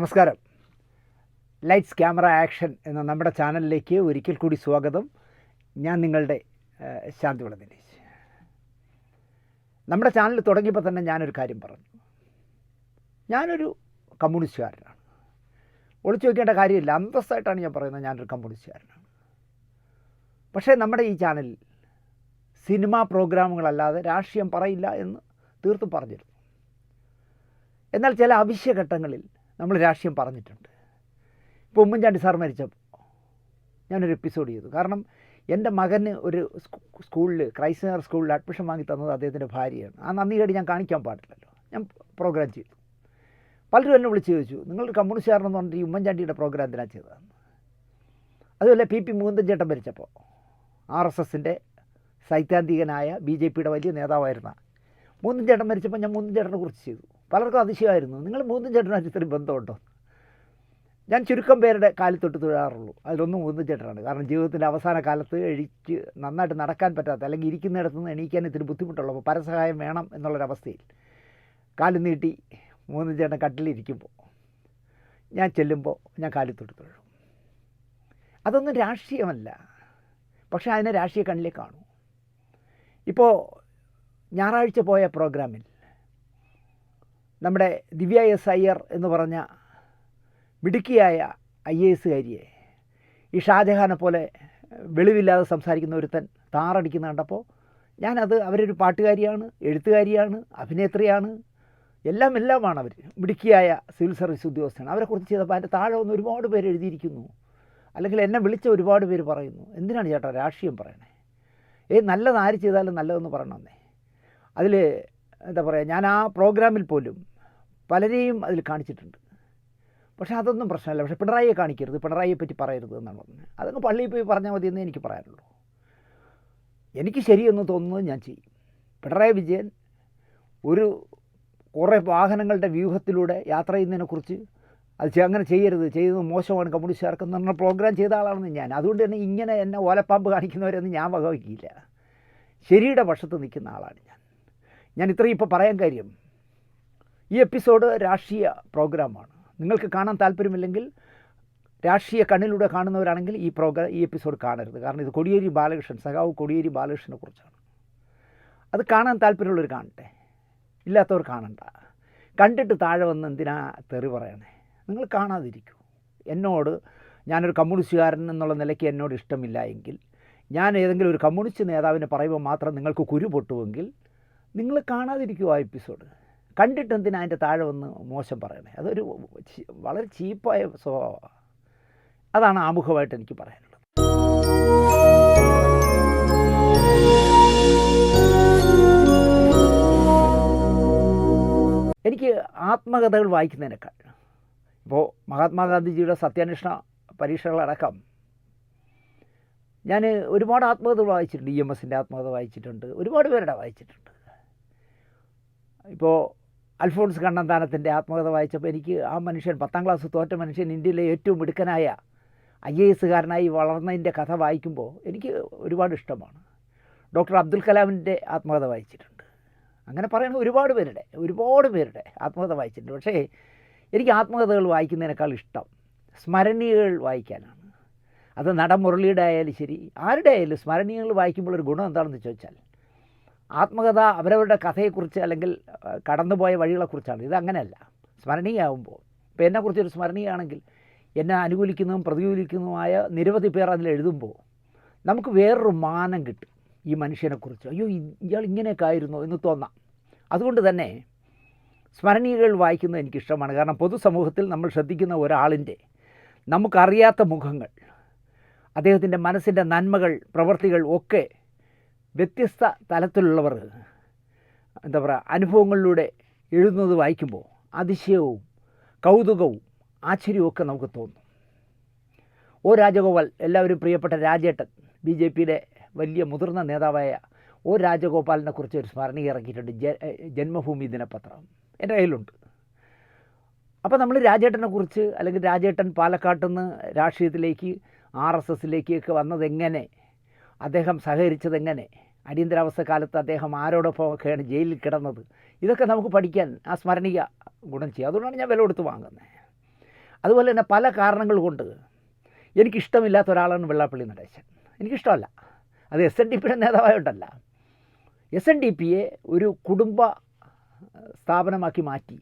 നമസ്കാരം. Lights camera action എന്ന നമ്മുടെ ചാനലിലേക്ക് ഒരിക്കൽ കൂടി സ്വാഗതം. ഞാൻ നിങ്ങളുടെ ശാന്തിവിള ദിനേശ്. നമ്മുടെ ചാനൽ തുടങ്ങിയപ്പോൾ തന്നെ ഞാനൊരു കാര്യം പറഞ്ഞു. ഞാനൊരു കമ്മ്യൂണിസ്റ്റുകാരനാണ്. ഒളിച്ചു വയ്ക്കേണ്ട കാര്യമില്ല, അന്തസ്സായിട്ടാണ് ഞാൻ പറയുന്നത്. ഞാനൊരു കമ്മ്യൂണിസ്റ്റുകാരനാണ്. പക്ഷേ നമ്മുടെ ഈ ചാനലിൽ സിനിമാ പ്രോഗ്രാമുകളല്ലാതെ രാഷ്ട്രീയം പറയില്ല എന്ന് തീർത്തും പറഞ്ഞിരുന്നു. എന്നാൽ ചില അവശ്യഘട്ടങ്ങളിൽ നമ്മൾ രാഷ്ട്രീയം പറഞ്ഞിട്ടുണ്ട്. ഇപ്പോൾ ഉമ്മൻചാണ്ടി സാർ മരിച്ചപ്പോൾ ഞാനൊരു എപ്പിസോഡ് ചെയ്തു. കാരണം എൻ്റെ മകന് ഒരു സ്കൂളിൽ, ക്രൈസ്റ്റ് നഗർ സ്കൂളിൽ അഡ്മിഷൻ വാങ്ങി തന്നത് അദ്ദേഹത്തിൻ്റെ ഭാര്യയാണ്. ആ നന്ദികേട് ഞാൻ കാണിക്കാൻ പാടില്ലല്ലോ. ഞാൻ പ്രോഗ്രാം ചെയ്തു. പലരും എന്നെ വിളിച്ച് ചോദിച്ചു, നിങ്ങളൊരു കമ്മ്യൂണിസ്റ്റുകാരനെന്ന് പറഞ്ഞിട്ട് ഈ ഉമ്മൻചാണ്ടിയുടെ പ്രോഗ്രാം എന്തിനാണ് ചെയ്തതെന്ന്. അതുപോലെ പി മുകുന്ദൻ ചേട്ടൻ മരിച്ചപ്പോൾ RSSൻ്റെ സൈദ്ധാന്തികനായ BJPയുടെ വലിയ നേതാവായിരുന്ന മുകുന്ദൻ ചേട്ടൻ മരിച്ചപ്പോൾ ഞാൻ മുകുന്ദൻ ചേട്ടനെ കുറിച്ച് ചെയ്തു. പലർക്കും അതിശയമായിരുന്നു, നിങ്ങൾ മുകുന്ദൻ ചേട്ടനായിട്ട് ഇത്രയും ബന്ധമുണ്ടോ. ഞാൻ ചുരുക്കം പേരുടെ കാലിൽ തൊട്ട് തൊഴാറുള്ളൂ. അതിലൊന്നും മുകുന്ദൻ ചേട്ടനാണ്. കാരണം ജീവിതത്തിൻ്റെ അവസാന കാലത്ത് എഴുക്ക് നന്നായിട്ട് നടക്കാൻ പറ്റാത്ത, അല്ലെങ്കിൽ ഇരിക്കുന്നിടത്തു നിന്ന് എണീക്കാൻ ഇത്തിരി ബുദ്ധിമുട്ടുള്ളപ്പോൾ പരസഹായം വേണം എന്നുള്ളൊരവസ്ഥയിൽ കാലിൽ നീട്ടി മുകുന്ദൻ ചേട്ടൻ കട്ടിലിരിക്കുമ്പോൾ ഞാൻ ചെല്ലുമ്പോൾ ഞാൻ കാലിൽ തൊട്ട് തൊഴും. അതൊന്നും രാഷ്ട്രീയമല്ല, പക്ഷേ അതിനെ രാഷ്ട്രീയ കണ്ണിലേ കാണൂ. ഇപ്പോൾ ഞായറാഴ്ച പോയ പ്രോഗ്രാമിൽ നമ്മുടെ ദിവ്യ S. അയ്യർ എന്ന് പറഞ്ഞ മിടുക്കിയായ IAS കാരിയെ ഈ ഷാജഹാനെ പോലെ വെളിവില്ലാതെ സംസാരിക്കുന്ന ഒരുത്തൻ താറടിക്കുന്ന കണ്ടപ്പോൾ ഞാനത്, അവരൊരു പാട്ടുകാരിയാണ്, എഴുത്തുകാരിയാണ്, അഭിനേത്രിയാണ്, എല്ലാമാണ് അവർ. മിടുക്കിയായ സിവിൽ സർവീസ് ഉദ്യോഗസ്ഥനാണ്. അവരെക്കുറിച്ച് ചെയ്തപ്പോൾ അതിൻ്റെ താഴെ ഒന്ന് ഒരുപാട് പേര് എഴുതിയിരിക്കുന്നു, അല്ലെങ്കിൽ എന്നെ വിളിച്ച ഒരുപാട് പേര് പറയുന്നു, എന്തിനാണ് ചേട്ടാ രാഷ്ട്രീയം പറയണേ? നല്ലത് ആര് ചെയ്താലും നല്ലതെന്ന് പറയണമെന്നേ. അതിൽ എന്താ പറയുക, ഞാൻ ആ പ്രോഗ്രാമിൽ പോലും പലരെയും അതിൽ കാണിച്ചിട്ടുണ്ട്. പക്ഷേ അതൊന്നും പ്രശ്നമല്ല. പക്ഷേ പിണറായിയെ കാണിക്കരുത്, പിണറായിയെ പറ്റി പറയരുത് എന്നാണ് പറഞ്ഞത്. അതങ്ങ് പള്ളിയിൽ പോയി പറഞ്ഞാൽ മതി എന്നേ എനിക്ക് പറയാനുള്ളൂ. എനിക്ക് ശരിയെന്ന് തോന്നുന്നത് ഞാൻ ചെയ്യും. പിണറായി വിജയൻ ഒരു കുറേ വാഹനങ്ങളുടെ വ്യൂഹത്തിലൂടെ യാത്ര ചെയ്യുന്നതിനെക്കുറിച്ച് അത് അങ്ങനെ ചെയ്യരുത്, ചെയ്യുന്നത് മോശമാണ് കമ്മ്യൂണിസ്റ്റുകാർക്ക് എന്ന് പറഞ്ഞ പ്രോഗ്രാം ചെയ്ത ആളാണെന്ന് ഞാൻ. അതുകൊണ്ട് തന്നെ ഇങ്ങനെ എന്നെ ഓലപ്പാമ്പ് കാണിക്കുന്നവരെന്ന് ഞാൻ വകവയ്ക്കില്ല. ശരിയുടെ പക്ഷത്ത് നിൽക്കുന്ന ആളാണ് ഞാൻ ഇത്രയും ഇപ്പോൾ പറയാൻ കാര്യം, ഈ എപ്പിസോഡ് രാഷ്ട്രീയ പ്രോഗ്രാമാണ്. നിങ്ങൾക്ക് കാണാൻ താല്പര്യമില്ലെങ്കിൽ, രാഷ്ട്രീയ കണ്ണിലൂടെ കാണുന്നവരാണെങ്കിൽ ഈ എപ്പിസോഡ് കാണരുത്. കാരണം ഇത് കോടിയേരി ബാലകൃഷ്ണൻ, സഖാവ് കോടിയേരി ബാലകൃഷ്ണനെ കുറിച്ചാണ്. അത് കാണാൻ താല്പര്യമുള്ളവർ കാണട്ടെ, ഇല്ലാത്തവർ കാണണ്ട. കണ്ടിട്ട് താഴെ വന്ന് എന്തിനാ തെറി പറയണേ? നിങ്ങൾ കാണാതിരിക്കൂ. എന്നോട്, ഞാനൊരു കമ്മ്യൂണിസ്റ്റുകാരൻ എന്നുള്ള നിലയ്ക്ക് എന്നോട് ഇഷ്ടമില്ല എങ്കിൽ, ഞാൻ ഏതെങ്കിലും ഒരു കമ്മ്യൂണിസ്റ്റ് നേതാവിനെ പറയുമ്പോൾ മാത്രം നിങ്ങൾക്ക് കുരു പൊട്ടുമെങ്കിൽ നിങ്ങൾ കാണാതിരിക്കൂ ആ എപ്പിസോഡ്. കണ്ടിട്ട് എന്തിനാ അതിൻ്റെ താഴെ വന്ന് മോശം പറയണേ? അതൊരു വളരെ ചീപ്പായ സ്വഭാവമാണ്. അതാണ് ആമുഖമായിട്ട് എനിക്ക് പറയാനുള്ളത്. എനിക്ക് ആത്മകഥകൾ വായിക്കുന്നതിനേക്കാൾ, ഇപ്പോൾ മഹാത്മാഗാന്ധിജിയുടെ സത്യാന്വേഷണ പരീക്ഷകളടക്കം ഞാൻ ഒരുപാട് ആത്മകഥകൾ വായിച്ചിട്ടുണ്ട്. EMSൻ്റെ ആത്മകഥ വായിച്ചിട്ടുണ്ട്, ഒരുപാട് പേരുടെ വായിച്ചിട്ടുണ്ട്. ഇപ്പോൾ അൽഫോൺസ് കണ്ണന്താനത്തിൻ്റെ ആത്മകഥ വായിച്ചപ്പോൾ എനിക്ക് ആ മനുഷ്യൻ, 10ാം ക്ലാസ് തോറ്റ മനുഷ്യൻ, ഇന്ത്യയിലെ ഏറ്റവും മിടുക്കനായ IAS കാരനായി വളർന്നതിൻ്റെ കഥ വായിക്കുമ്പോൾ എനിക്ക് ഒരുപാട് ഇഷ്ടമാണ്. ഡോക്ടർ അബ്ദുൽ കലാമിൻ്റെ ആത്മകഥ വായിച്ചിട്ടുണ്ട്. അങ്ങനെ പറയുന്ന ഒരുപാട് പേരുടെ ആത്മകഥ വായിച്ചിട്ടുണ്ട്. പക്ഷേ എനിക്ക് ആത്മകഥകൾ വായിക്കുന്നതിനേക്കാൾ ഇഷ്ടം സ്മരണീയകൾ വായിക്കാനാണ്. അത് നടമുരളിയുടെ ആയാലും ശരി, ആരുടെ ആയാലും സ്മരണീയകൾ വായിക്കുമ്പോൾ ഒരു ഗുണം എന്താണെന്ന് ചോദിച്ചാൽ, ആത്മകഥ അവരവരുടെ കഥയെക്കുറിച്ച് അല്ലെങ്കിൽ കടന്നുപോയ വഴികളെക്കുറിച്ചാണ്. ഇതങ്ങനെയല്ല. സ്മരണീയമാകുമ്പോൾ, ഇപ്പോൾ എന്നെക്കുറിച്ചൊരു സ്മരണീയമാണെങ്കിൽ എന്നെ അനുകൂലിക്കുന്നതും പ്രതികൂലിക്കുന്നതുമായ നിരവധി പേർ അതിൽ എഴുതുമ്പോൾ നമുക്ക് വേറൊരു മാനം കിട്ടും ഈ മനുഷ്യനെക്കുറിച്ച്. അയ്യോ, ഇയാൾ ഇങ്ങനെയൊക്കെ ആയിരുന്നോ എന്ന് തോന്നാം. അതുകൊണ്ട് തന്നെ സ്മരണീയകൾ വായിക്കുന്നത് എനിക്കിഷ്ടമാണ്. കാരണം പൊതുസമൂഹത്തിൽ നമ്മൾ ശ്രദ്ധിക്കുന്ന ഒരാളിൻ്റെ നമുക്കറിയാത്ത മുഖങ്ങൾ, അദ്ദേഹത്തിൻ്റെ മനസ്സിൻ്റെ നന്മകൾ, പ്രവൃത്തികൾ ഒക്കെ വ്യത്യസ്ത തലത്തിലുള്ളവർ എന്താ പറയുക, അനുഭവങ്ങളിലൂടെ എഴുതുന്നത് വായിക്കുമ്പോൾ അതിശയവും കൗതുകവും ആശ്ചര്യവും ഒക്കെ നമുക്ക് തോന്നും. രാജഗോപാൽ, എല്ലാവരും പ്രിയപ്പെട്ട രാജേട്ടൻ, BJPയുടെ വലിയ മുതിർന്ന നേതാവായ രാജഗോപാലിനെ കുറിച്ച് ഒരു സ്മരണീയ ഇറക്കിയിട്ടുണ്ട്. ജന്മഭൂമി ദിനപത്രം എൻ്റെ കയ്യിലുണ്ട്. അപ്പോൾ നമ്മൾ രാജേട്ടനെ കുറിച്ച്, അല്ലെങ്കിൽ രാജേട്ടൻ പാലക്കാട്ടിൽ നിന്ന് രാഷ്ട്രീയത്തിലേക്ക് RSSലേക്ക് വന്നതെങ്ങനെ, അദ്ദേഹം സഹകരിച്ചതെങ്ങനെ, അടിയന്തരാവസ്ഥ കാലത്ത് അദ്ദേഹം ആരോടൊപ്പമൊക്കെയാണ് ജയിലിൽ കിടന്നത്, ഇതൊക്കെ നമുക്ക് പഠിക്കാൻ ആ സ്മരണീയ ഗുണം ചെയ്യും. അതുകൊണ്ടാണ് ഞാൻ വില കൊടുത്ത് വാങ്ങുന്നത്. അതുപോലെ തന്നെ പല കാരണങ്ങൾ കൊണ്ട് എനിക്കിഷ്ടമില്ലാത്ത ഒരാളാണ് വെള്ളാപ്പള്ളി നടേശൻ. എനിക്കിഷ്ടമല്ല. അത് SNDPയുടെ നേതാവായോണ്ടല്ല. SNDPയെ ഒരു കുടുംബ സ്ഥാപനമാക്കി മാറ്റി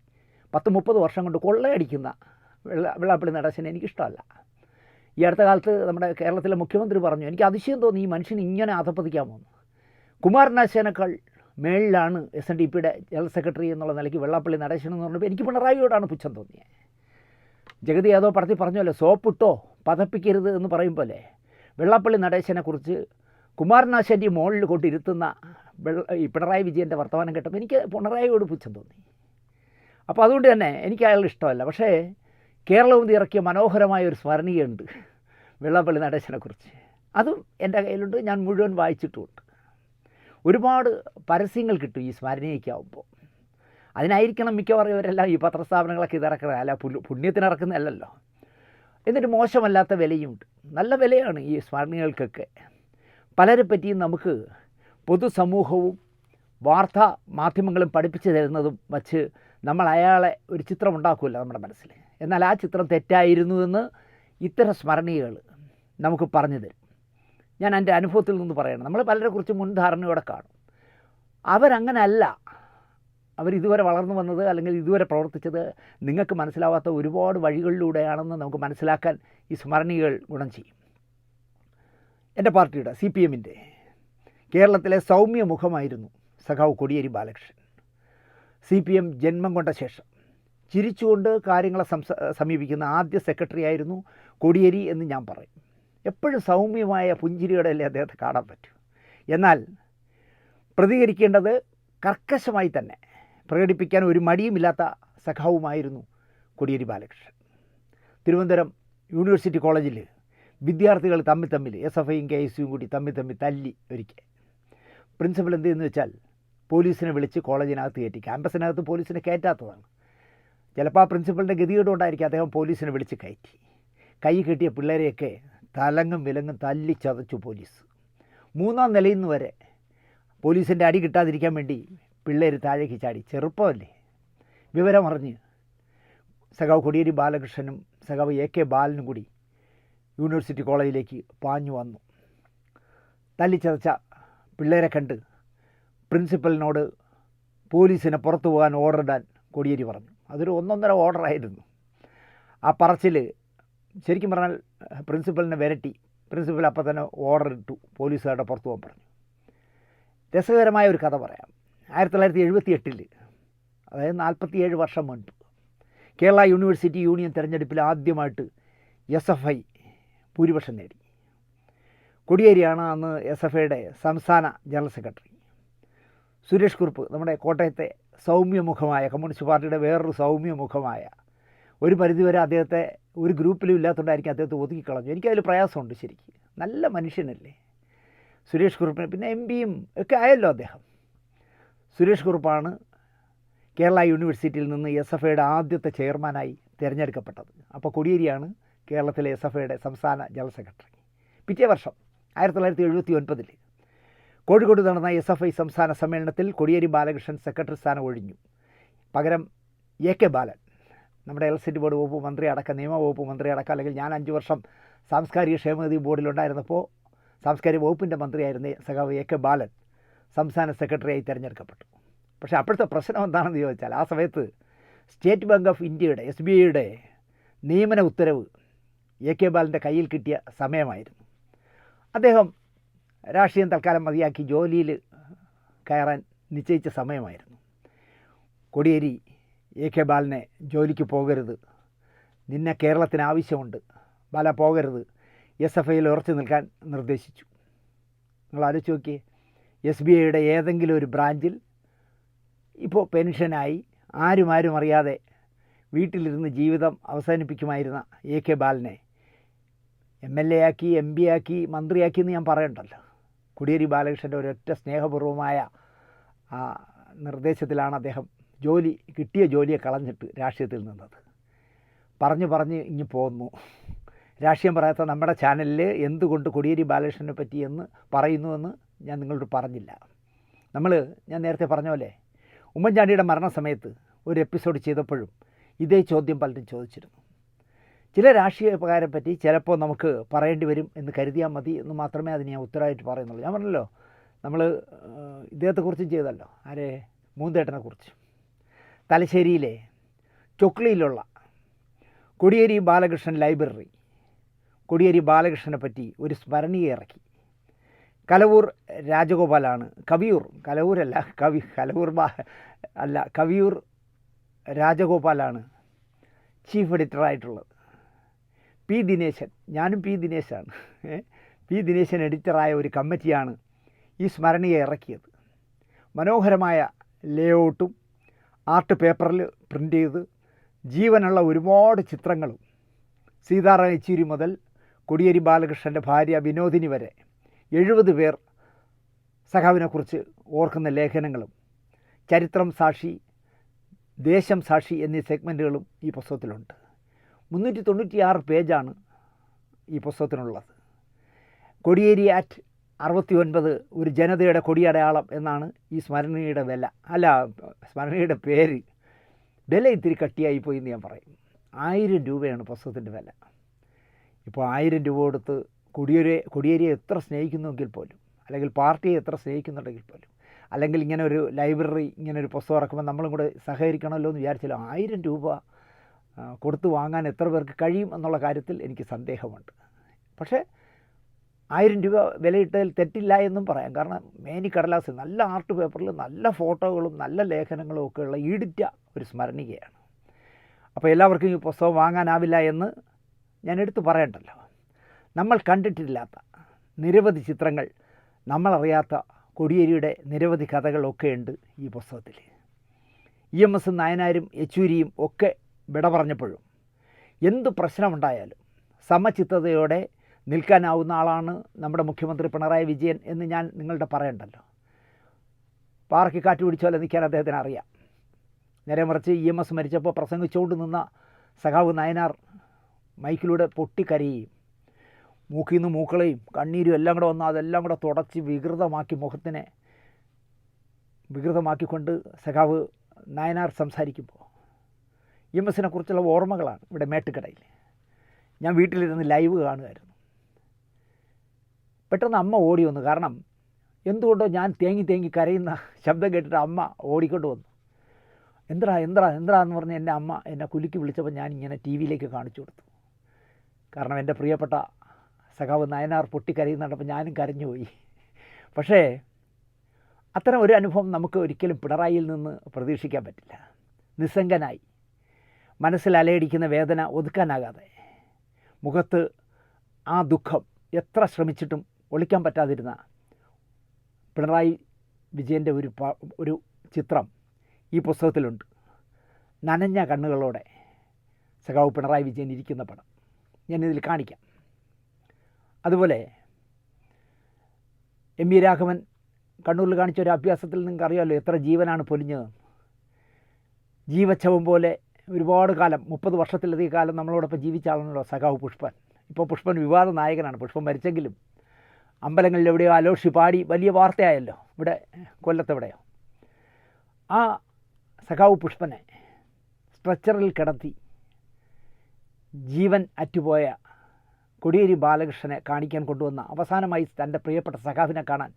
10-30 വർഷം കൊണ്ട് കൊള്ളയടിക്കുന്ന വെള്ളാപ്പള്ളി നടേശനെ എനിക്കിഷ്ടമല്ല. ഈ അടുത്ത കാലത്ത് നമ്മുടെ കേരളത്തിലെ മുഖ്യമന്ത്രി പറഞ്ഞു, എനിക്ക് അതിശയം തോന്നി ഈ മനുഷ്യൻ ഇങ്ങനെ അധപ്പതിക്കാമോ. കുമാരനാശാനേക്കാൾ മേളിലാണ് SNDPയുടെ ജനറൽ സെക്രട്ടറി എന്നുള്ള നിലയ്ക്ക് വെള്ളാപ്പള്ളി നടേശൻ എന്ന് പറഞ്ഞപ്പോൾ എനിക്ക് പിണറായിയോടാണ് പുച്ഛം തോന്നിയത്. ജഗതി യാദവ് പടത്തിൽ പറഞ്ഞല്ലോ, സോപ്പിട്ടോ പതപ്പിക്കരുത് എന്ന് പറയും പോലെ വെള്ളാപ്പള്ളി നടേശനെക്കുറിച്ച് കുമാരനാശാൻ്റെ മുകളിൽ കൊണ്ടിരുത്തുന്ന ഈ പിണറായി വിജയൻ്റെ വർത്തമാനം കേട്ടപ്പോൾ എനിക്ക് പിണറായിയോട് പുച്ഛം തോന്നി. അപ്പോൾ അതുകൊണ്ട് തന്നെ എനിക്ക് അയാൾ ഇഷ്ടമല്ല. പക്ഷേ കേരളവും ഇറക്കിയ മനോഹരമായ ഒരു സ്മരണീയുണ്ട് വെള്ളാപ്പള്ളി നടേശനെക്കുറിച്ച്. അതും എൻ്റെ കയ്യിലുണ്ട്, ഞാൻ മുഴുവൻ വായിച്ചിട്ടുമുണ്ട്. ഒരുപാട് പരസ്യങ്ങൾ കിട്ടും ഈ സ്മരണീയയ്ക്കാവുമ്പോൾ. അതിനായിരിക്കണം മിക്കവാറും ഇവരെല്ലാം ഈ പത്രസ്ഥാപനങ്ങളൊക്കെ ഇതിറക്കുന്നത്. അല്ല പുണ്യത്തിനിറക്കുന്നതല്ലല്ലോ. എന്നിട്ട് മോശമല്ലാത്ത വിലയുമുണ്ട്. നല്ല വിലയാണ് ഈ സ്മരണീയകൾക്കൊക്കെ. പലരെ പറ്റിയും നമുക്ക് പൊതുസമൂഹവും വാർത്താ മാധ്യമങ്ങളും പഠിപ്പിച്ചു തരുന്നതും വച്ച് നമ്മൾ അയാളെ ഒരു ചിത്രം ഉണ്ടാക്കുമല്ലോ നമ്മുടെ മനസ്സിൽ. എന്നാൽ ആ ചിത്രം തെറ്റായിരുന്നുവെന്ന് ഇത്തരം സ്മരണീയകൾ നമുക്ക് പറഞ്ഞു തരും. ഞാൻ എൻ്റെ അനുഭവത്തിൽ നിന്ന് പറയണം. നമ്മൾ പലരെക്കുറിച്ച് മുൻധാരണയോടെ കാണും. അവരങ്ങനല്ല. അവരിതുവരെ വളർന്നു വന്നത് അല്ലെങ്കിൽ ഇതുവരെ പ്രവർത്തിച്ചത് നിങ്ങൾക്ക് മനസ്സിലാവാത്ത ഒരുപാട് വഴികളിലൂടെയാണെന്ന് നമുക്ക് മനസ്സിലാക്കാൻ ഈ സ്മരണീയകൾ ഗുണം ചെയ്യും. എൻ്റെ പാർട്ടിയുടെ CPMൻ്റെ കേരളത്തിലെ സൗമ്യ മുഖമായിരുന്നു സഖാവ് കോടിയേരി ബാലകൃഷ്ണൻ. CPM ജന്മം കൊണ്ട ശേഷം ചിരിച്ചുകൊണ്ട് കാര്യങ്ങളെ സമീപിക്കുന്ന ആദ്യ സെക്രട്ടറി ആയിരുന്നു കോടിയേരി എന്ന് ഞാൻ പറയും. എപ്പോഴും സൗമ്യമായ പുഞ്ചിരിയോടെയല്ലേ അദ്ദേഹത്തെ കാണാൻ പറ്റൂ. എന്നാൽ പ്രതികരിക്കേണ്ടത് കർക്കശമായി തന്നെ പ്രകടിപ്പിക്കാൻ ഒരു മടിയുമില്ലാത്ത സഖാവുമായിരുന്നു കോടിയേരി ബാലകൃഷ്ണൻ. തിരുവനന്തപുരം യൂണിവേഴ്സിറ്റി കോളേജിൽ വിദ്യാർത്ഥികൾ തമ്മിൽ SFIയും KSUവും കൂടി തമ്മിൽ തല്ലി ഒരിക്കൽ. പ്രിൻസിപ്പൽ എന്ത് ചെയ്യുന്നു വെച്ചാൽ പോലീസിനെ വിളിച്ച് കോളേജിനകത്ത് കയറ്റി. ക്യാമ്പസിനകത്ത് പോലീസിനെ കയറ്റാത്തതാണ്. ചിലപ്പോൾ ആ പ്രിൻസിപ്പലിൻ്റെ ഗതികേടുകൊണ്ടായിരിക്കും അദ്ദേഹം പോലീസിനെ വിളിച്ച് കയറ്റി. കൈ കെട്ടിയ പിള്ളേരെയൊക്കെ തലങ്ങും വിലങ്ങും തല്ലി ചതച്ചു പോലീസ്. 3-ാം നിലയിൽ നിന്ന് വരെ പോലീസിൻ്റെ അടി കിട്ടാതിരിക്കാൻ വേണ്ടി പിള്ളേർ താഴേക്ക് ചാടി. ചെറുപ്പമല്ലേ. വിവരം അറിഞ്ഞ് സഖാവ് കോടിയേരി ബാലകൃഷ്ണനും സഖാവ് AK ബാലനും കൂടി യൂണിവേഴ്സിറ്റി കോളേജിലേക്ക് പാഞ്ഞു വന്നു. തല്ലിച്ചതച്ച പിള്ളേരെ കണ്ട് പ്രിൻസിപ്പലിനോട് പോലീസിനെ പുറത്തു പോകാൻ ഓർഡർ ഇടാൻ കോടിയേരി പറഞ്ഞു. അതൊരു 1.5 ഓർഡറായിരുന്നു. ആ പറച്ചിൽ ശരിക്കും പറഞ്ഞാൽ പ്രിൻസിപ്പലിനെ വിരട്ടി. പ്രിൻസിപ്പൽ അപ്പം തന്നെ ഓർഡർ ഇട്ടു, പോലീസുകാരുടെ പുറത്തു പോകാൻ പറഞ്ഞു. രസകരമായ ഒരു കഥ പറയാം. 1978 അതായത് 47 വർഷം മുൻപ് കേരള യൂണിവേഴ്സിറ്റി യൂണിയൻ തെരഞ്ഞെടുപ്പിൽ ആദ്യമായിട്ട് SFI ഭൂരിപക്ഷം നേടി. കോടിയേരിയാണ് അന്ന് SFIയുടെ സംസ്ഥാന ജനറൽ സെക്രട്ടറി. സുരേഷ് കുറുപ്പ്, നമ്മുടെ കോട്ടയത്തെ സൗമ്യമുഖമായ കമ്മ്യൂണിസ്റ്റ് പാർട്ടിയുടെ വേറൊരു സൗമ്യമുഖമായ, ഒരു പരിധിവരെ അദ്ദേഹത്തെ ഒരു ഗ്രൂപ്പിലും ഇല്ലാത്തതുകൊണ്ടായിരിക്കും അദ്ദേഹത്തെ ഒതുക്കിക്കളഞ്ഞു. എനിക്കതിൽ പ്രയാസമുണ്ട്. ശരിക്കും നല്ല മനുഷ്യനല്ലേ സുരേഷ് കുറുപ്പിന്. പിന്നെ MPയും ഒക്കെ ആയല്ലോ അദ്ദേഹം. സുരേഷ് കുറുപ്പാണ് കേരള യൂണിവേഴ്സിറ്റിയിൽ നിന്ന് SFIയുടെ ആദ്യത്തെ ചെയർമാനായി തിരഞ്ഞെടുക്കപ്പെട്ടത്. അപ്പോൾ കോടിയേരിയാണ് കേരളത്തിലെ SFIയുടെ സംസ്ഥാന ജനറൽ സെക്രട്ടറി. പിറ്റേ വർഷം 1979 കോഴിക്കോട് നടന്ന SFI സംസ്ഥാന സമ്മേളനത്തിൽ കോടിയേരി ബാലകൃഷ്ണൻ സെക്രട്ടറി സ്ഥാനം ഒഴിഞ്ഞു. പകരം AK ബാലൻ, നമ്മുടെ ഇലക്ട്രിസിറ്റി ബോർഡ് വകുപ്പ് മന്ത്രി അടക്കം, നിയമവകുപ്പ് മന്ത്രി അടക്കം, അല്ലെങ്കിൽ ഞാൻ 5 വർഷം സാംസ്കാരിക ക്ഷേമനിധി ബോർഡിലുണ്ടായിരുന്നപ്പോൾ സാംസ്കാരിക വകുപ്പിൻ്റെ മന്ത്രിയായിരുന്ന സഖാവ് AK ബാലൻ സംസ്ഥാന സെക്രട്ടറിയായി തിരഞ്ഞെടുക്കപ്പെട്ടു. പക്ഷേ അപ്പോഴത്തെ പ്രശ്നം എന്താണെന്ന് ചോദിച്ചാൽ, ആ സമയത്ത് സ്റ്റേറ്റ് ബാങ്ക് ഓഫ് ഇന്ത്യയുടെ SBIയുടെ നിയമന ഉത്തരവ് AK ബാലൻ്റെ കയ്യിൽ കിട്ടിയ സമയമായിരുന്നു. അദ്ദേഹം രാഷ്ട്രീയം തൽക്കാലം മതിയാക്കി ജോലിയിൽ കയറാൻ നിശ്ചയിച്ച സമയമായിരുന്നു. കോടിയേരി AK ബാലനെ ജോലിക്ക് പോകരുത്, നിന്നെ കേരളത്തിന് ആവശ്യമുണ്ട്, ബാല പോകരുത്, SFIയിൽ ഉറച്ചു നിൽക്കാൻ നിർദ്ദേശിച്ചു. നിങ്ങൾ ആലോചിച്ച് നോക്കിയേ, SBIയുടെ ഏതെങ്കിലും ഒരു ബ്രാഞ്ചിൽ ഇപ്പോൾ പെൻഷനായി ആരും അറിയാതെ വീട്ടിലിരുന്ന് ജീവിതം അവസാനിപ്പിക്കുമായിരുന്ന AK ബാലനെ MLA ആക്കി, MP ആക്കി, മന്ത്രിയാക്കി എന്ന് ഞാൻ പറയണ്ടല്ലോ. കോടിയേരി ബാലകൃഷ്ണൻ്റെ ഒരൊറ്റ സ്നേഹപൂർവമായ നിർദ്ദേശത്തിലാണ് അദ്ദേഹം കിട്ടിയ ജോലിയെ കളഞ്ഞിട്ട് രാഷ്ട്രീയത്തിൽ നിന്നത്. പറഞ്ഞ് ഇങ്ങ് പോന്നു. രാഷ്ട്രീയം പറയാത്ത നമ്മുടെ ചാനലിൽ എന്തുകൊണ്ട് കോടിയേരി ബാലകൃഷ്ണനെ പറ്റി എന്ന് പറയുന്നുവെന്ന് ഞാൻ നിങ്ങളോട് പറഞ്ഞില്ല. ഞാൻ നേരത്തെ പറഞ്ഞ പോലെ ഉമ്മൻചാണ്ടിയുടെ മരണസമയത്ത് ഒരു എപ്പിസോഡ് ചെയ്തപ്പോഴും ഇതേ ചോദ്യം പലരും ചോദിച്ചിരുന്നു. ചില രാഷ്ട്രീയക്കാരെ പറ്റി ചിലപ്പോൾ നമുക്ക് പറയേണ്ടി വരും എന്ന് കരുതിയാൽ മതി എന്ന് മാത്രമേ അതിന് ഞാൻ ഉത്തരമായിട്ട് പറയുന്നുള്ളൂ. ഞാൻ പറഞ്ഞല്ലോ, നമ്മൾ ഇദ്ദേഹത്തെക്കുറിച്ചും ചെയ്തല്ലോ, ആരെ, മൂന്തേട്ടനെക്കുറിച്ച്. തലശ്ശേരിയിലെ ചൊക്ലിയിലുള്ള കോടിയേരി ബാലകൃഷ്ണൻ ലൈബ്രറി കോടിയേരി ബാലകൃഷ്ണനെ പറ്റി ഒരു സ്മരണീയ ഇറക്കി. കലവൂർ രാജഗോപാലാണ്, കലവൂരല്ല, കവിയൂർ രാജഗോപാലാണ് ചീഫ് എഡിറ്ററായിട്ടുള്ളത്. പി ദിനേശൻ, ഞാനും പി ദിനേശാണ്, പി ദിനേശൻ എഡിറ്ററായ ഒരു കമ്മിറ്റിയാണ് ഈ സ്മരണീയ ഇറക്കിയത്. മനോഹരമായ ലേഔട്ടും ആർട്ട് പേപ്പറിൽ പ്രിൻ്റ് ചെയ്ത് ജീവനുള്ള ഒരുപാട് ചിത്രങ്ങളും, സീതാറാം യെച്ചൂരി മുതൽ കോടിയേരി ബാലകൃഷ്ണൻ്റെ ഭാര്യ വിനോദിനി വരെ 70 പേർ സഖാവിനെക്കുറിച്ച് ഓർക്കുന്ന ലേഖനങ്ങളും, ചരിത്രം സാക്ഷി, ദേശം സാക്ഷി എന്നീ സെഗ്മെൻറ്റുകളും ഈ പുസ്തകത്തിലുണ്ട്. 396 പേജാണ് ഈ പുസ്തകത്തിനുള്ളത്. കോടിയേരി ആറ്റ് 69 ഒരു ജനതയുടെ കൊടിയടയാളം എന്നാണ് ഈ സ്മരണയുടെ പേര്. വില ഇത്തിരി കട്ടിയായിപ്പോയി എന്ന് ഞാൻ പറയും. 1000 രൂപയാണ് പുസ്തകത്തിൻ്റെ വില. ഇപ്പോൾ 1000 രൂപ കൊടുത്ത് കൊടിയേരിയെ എത്ര സ്നേഹിക്കുന്നുവെങ്കിൽ പോലും, അല്ലെങ്കിൽ പാർട്ടിയെ എത്ര സ്നേഹിക്കുന്നുണ്ടെങ്കിൽ പോലും, അല്ലെങ്കിൽ ഇങ്ങനെ ഒരു ലൈബ്രറി, ഇങ്ങനെ ഒരു പുസ്തകം ഇറക്കുമ്പോൾ നമ്മളും കൂടെ സഹകരിക്കണമല്ലോ എന്ന് വിചാരിച്ചാലോ 1000 രൂപ കൊടുത്ത് വാങ്ങാൻ എത്ര പേർക്ക് കഴിയും എന്നുള്ള കാര്യത്തിൽ എനിക്ക് സന്ദേഹമുണ്ട്. പക്ഷേ 1000 രൂപ വിലയിട്ടതിൽ തെറ്റില്ല എന്നും പറയാം. കാരണം മേനിക്കടലാസ്, നല്ല ആർട്ട് പേപ്പറിൽ നല്ല ഫോട്ടോകളും നല്ല ലേഖനങ്ങളും ഒക്കെയുള്ള ഈടിറ്റ ഒരു സ്മരണികയാണ്. അപ്പോൾ എല്ലാവർക്കും ഈ പുസ്തകം വാങ്ങാനാവില്ല എന്ന് ഞാൻ എടുത്തു പറയണ്ടല്ലോ. നമ്മൾ കണ്ടിട്ടില്ലാത്ത നിരവധി ചിത്രങ്ങൾ, നമ്മളറിയാത്ത കോടിയേരിയുടെ നിരവധി കഥകളൊക്കെയുണ്ട് ഈ പുസ്തകത്തിൽ. EMS നായനാരും യെച്ചൂരിയും ഒക്കെ വിട പറഞ്ഞപ്പോഴും എന്ത് പ്രശ്നമുണ്ടായാലും സമചിത്തതയോടെ നിൽക്കാനാവുന്ന ആളാണ് നമ്മുടെ മുഖ്യമന്ത്രി പിണറായി വിജയൻ എന്ന് ഞാൻ നിങ്ങളുടെ പറയണ്ടല്ലോ. പാറയ്ക്ക് കാറ്റ് പിടിച്ചോലെ നിൽക്കാൻ അദ്ദേഹത്തിന് അറിയാം. നേരെ മറിച്ച് EMS മരിച്ചപ്പോൾ പ്രസംഗിച്ചുകൊണ്ട് നിന്ന സഖാവ് നായനാർ മൈക്കിലൂടെ പൊട്ടിക്കരയുകയും മൂക്കിൽ നിന്ന് മൂക്കളയും കണ്ണീരും എല്ലാം കൂടെ വന്ന് അതെല്ലാം കൂടെ തുടച്ച് വികൃതമാക്കി മുഖത്തിനെ വികൃതമാക്കിക്കൊണ്ട് സഖാവ് നായനാർ സംസാരിക്കുമ്പോൾ EMSനെ കുറിച്ചുള്ള ഓർമ്മകളാണ് ഇവിടെ മേട്ടുക്കടയിൽ. ഞാൻ വീട്ടിലിരുന്ന് ലൈവ് കാണുമായിരുന്നു. പെട്ടെന്ന് അമ്മ ഓടി വന്നു. കാരണം എന്തുകൊണ്ടോ ഞാൻ തേങ്ങി കരയുന്ന ശബ്ദം കേട്ടിട്ട് അമ്മ ഓടിക്കൊണ്ട് വന്നു. എന്താ എന്ന് പറഞ്ഞ് എൻ്റെ അമ്മ എന്നെ കുലുക്കി വിളിച്ചപ്പോൾ ഞാൻ ഇങ്ങനെ TV-യിലേക്ക് കാണിച്ചു കൊടുത്തു. കാരണം എൻ്റെ പ്രിയപ്പെട്ട സഖാവ് നായനാർ പൊട്ടിക്കരയുന്നുണ്ടപ്പോൾ ഞാനും കരഞ്ഞുപോയി. പക്ഷേ അത്തരം ഒരു അനുഭവം നമുക്ക് ഒരിക്കലും പിണറായിയിൽ നിന്ന് പ്രതീക്ഷിക്കാൻ പറ്റില്ല. നിസ്സംഗനായി, മനസ്സിൽ അലയടിക്കുന്ന വേദന ഒതുക്കാനാകാതെ, മുഖത്ത് ആ ദുഃഖം എത്ര ശ്രമിച്ചിട്ടും ഒളിക്കാൻ പറ്റാതിരുന്ന പിണറായി വിജയൻ്റെ ഒരു ചിത്രം ഈ പുസ്തകത്തിലുണ്ട്. നനഞ്ഞ കണ്ണുകളോടെ സഖാവ് പിണറായി വിജയൻ ഇരിക്കുന്ന പടം ഞാനിതിൽ കാണിക്കാം. അതുപോലെ MV രാഘവൻ കണ്ണൂരിൽ കാണിച്ച ഒരു അഭ്യാസത്തിൽ നിങ്ങൾക്ക് അറിയാമല്ലോ എത്ര ജീവനാണ് പൊലിഞ്ഞത്. ജീവച്ഛവം പോലെ ഒരുപാട് കാലം, 30 വർഷത്തിലധികം കാലം നമ്മളോടൊപ്പം ജീവിച്ച ആളാണല്ലോ സഖാവ് പുഷ്പൻ. ഇപ്പോൾ പുഷ്പൻ വിവാദ നായകനാണ്. പുഷ്പൻ മരിച്ചെങ്കിലും അമ്പലങ്ങളിൽ എവിടെയോ അലോഷി പാടി വലിയ വാർത്തയായല്ലോ, ഇവിടെ കൊല്ലത്തെവിടെയോ. ആ സഖാവ് പുഷ്പനെ സ്ട്രെച്ചറിൽ കിടത്തി ജീവൻ അറ്റുപോയ കോടിയേരി ബാലകൃഷ്ണനെ കാണിക്കാൻ കൊണ്ടുവന്ന, അവസാനമായി തൻ്റെ പ്രിയപ്പെട്ട സഖാവിനെ കാണാൻ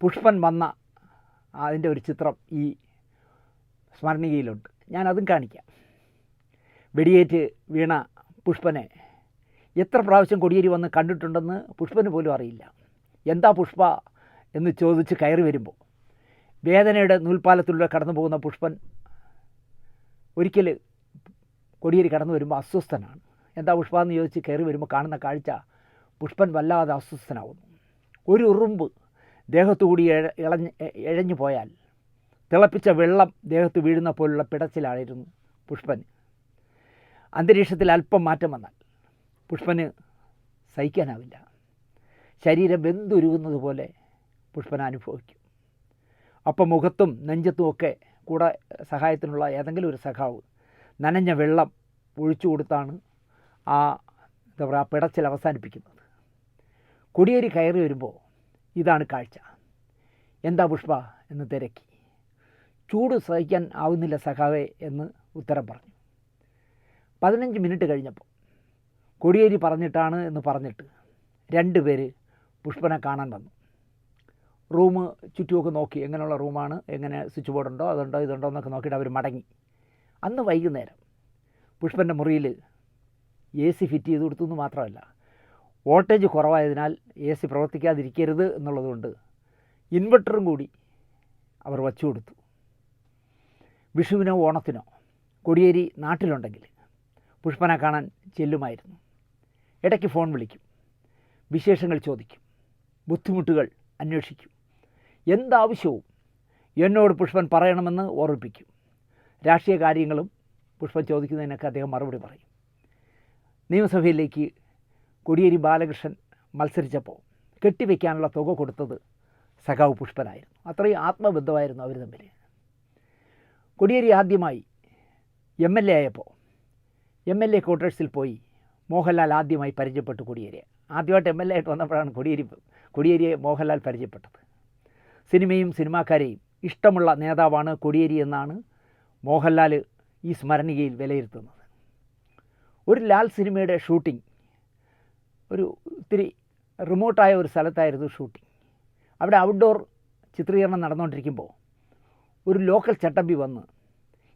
പുഷ്പൻ വന്ന അതിൻ്റെ ഒരു ചിത്രം ഈ സ്മരണികയിലുണ്ട്. ഞാനതും കാണിക്കാം. വെടിയേറ്റ് വീണ പുഷ്പനെ എത്ര പ്രാവശ്യം കോടിയേരി വന്ന് കണ്ടിട്ടുണ്ടെന്ന് പുഷ്പന് പോലും അറിയില്ല. എന്താ പുഷ്പ എന്ന് ചോദിച്ച് കയറി വരുമ്പോൾ വേദനയുടെ നൂൽപ്പാലത്തിലൂടെ കടന്നു പോകുന്ന പുഷ്പൻ ഒരിക്കൽ കോടിയേരി കടന്നു വരുമ്പോൾ അസ്വസ്ഥനാണ്. എന്താ പുഷ്പ എന്ന് ചോദിച്ച് കയറി വരുമ്പോൾ കാണുന്ന കാഴ്ച പുഷ്പൻ വല്ലാതെ അസ്വസ്ഥനാവുന്നു. ഒരു ഉറുമ്പ് ദേഹത്തുകൂടി ഇഴഞ്ഞു പോയാൽ തിളപ്പിച്ച വെള്ളം ദേഹത്ത് വീഴുന്ന പോലുള്ള പിടച്ചിലായിരുന്നു പുഷ്പന്. അന്തരീക്ഷത്തിൽ അല്പം മാറ്റം വന്നാൽ പുഷ്പന് സഹിക്കാനാവില്ല. ശരീരം വെന്തുരുകുന്നത് പോലെ പുഷ്പൻ അനുഭവിക്കും. അപ്പം മുഖത്തും നെഞ്ചത്തുമൊക്കെ കൂടെ സഹായത്തിനുള്ള ഏതെങ്കിലും ഒരു സഖാവ് നനഞ്ഞ വെള്ളം ഒഴിച്ചു കൊടുത്താണ് എന്താ പറയുക പിടച്ചിൽ അവസാനിപ്പിക്കുന്നത്. കോടിയേരി കയറി വരുമ്പോൾ ഇതാണ് കാഴ്ച. എന്താ പുഷ്പ എന്ന് തിരക്കി. ചൂട് സഹിക്കാൻ ആവുന്നില്ല സഖാവേ എന്ന് ഉത്തരം പറഞ്ഞു. 15 മിനിറ്റ് കഴിഞ്ഞപ്പോൾ കോടിയേരി പറഞ്ഞിട്ടാണ് എന്ന് പറഞ്ഞിട്ട് 2 പേര് പുഷ്പനെ കാണാൻ വന്നു. റൂം ചുറ്റുമൊക്കെ നോക്കി, എങ്ങനെയുള്ള റൂമാണ്, എങ്ങനെ സ്വിച്ച് ബോർഡുണ്ടോ അതുണ്ടോ ഇതുണ്ടോ എന്നൊക്കെ നോക്കിയിട്ട് അവർ മടങ്ങി. അന്ന് വൈകുന്നേരം പുഷ്പൻ്റെ മുറിയിൽ AC ഫിറ്റ് ചെയ്ത് കൊടുത്തു എന്ന് മാത്രമല്ല, വോൾട്ടേജ് കുറവായതിനാൽ AC പ്രവർത്തിക്കാതിരിക്കരുത് എന്നുള്ളതുകൊണ്ട് ഇൻവെർട്ടറും കൂടി അവർ വച്ചു കൊടുത്തു. വിഷുവിനോ ഓണത്തിനോ കോടിയേരി നാട്ടിലുണ്ടെങ്കിൽ പുഷ്പനെ കാണാൻ ചെല്ലുമായിരുന്നു. ഇടയ്ക്ക് ഫോൺ വിളിക്കും, വിശേഷങ്ങൾ ചോദിക്കും, ബുദ്ധിമുട്ടുകൾ അന്വേഷിക്കും. എന്താവശ്യവും എന്നോട് പുഷ്പൻ പറയണമെന്ന് ഓർമ്മിപ്പിക്കും. രാഷ്ട്രീയ കാര്യങ്ങളും പുഷ്പൻ ചോദിക്കുന്നതിനൊക്കെ അദ്ദേഹം മറുപടി പറയും. നിയമസഭയിലേക്ക് കോടിയേരി ബാലകൃഷ്ണൻ മത്സരിച്ചപ്പോൾ കെട്ടിവെക്കാനുള്ള തുക കൊടുത്തത് സഖാവ് പുഷ്പനായിരുന്നു. അത്രയും ആത്മബന്ധമായിരുന്നു അവർ തമ്മിൽ. കോടിയേരി ആദ്യമായി MLA ആയപ്പോൾ MLA ക്വാർട്ടേഴ്സിൽ പോയി മോഹൻലാൽ ആദ്യമായി പരിചയപ്പെട്ടു കോടിയേരിയെ. ആദ്യമായിട്ട് MLA ആയിട്ട് വന്നപ്പോഴാണ് കോടിയേരിയെ മോഹൻലാൽ പരിചയപ്പെട്ടത്. സിനിമയും സിനിമാക്കാരെയും ഇഷ്ടമുള്ള നേതാവാണ് കോടിയേരി എന്നാണ് മോഹൻലാൽ ഈ സ്മരണികയിൽ വിലയിരുത്തുന്നത്. ഒരു ലാൽ സിനിമയുടെ ഷൂട്ടിംഗ് ഒരു ഇത്തിരി റിമോട്ടായ ഒരു സ്ഥലത്തായിരുന്നു ഷൂട്ടിംഗ്. അവിടെ ഔട്ട്ഡോർ ചിത്രീകരണം നടന്നുകൊണ്ടിരിക്കുമ്പോൾ ഒരു ലോക്കൽ ചട്ടമ്പി വന്ന്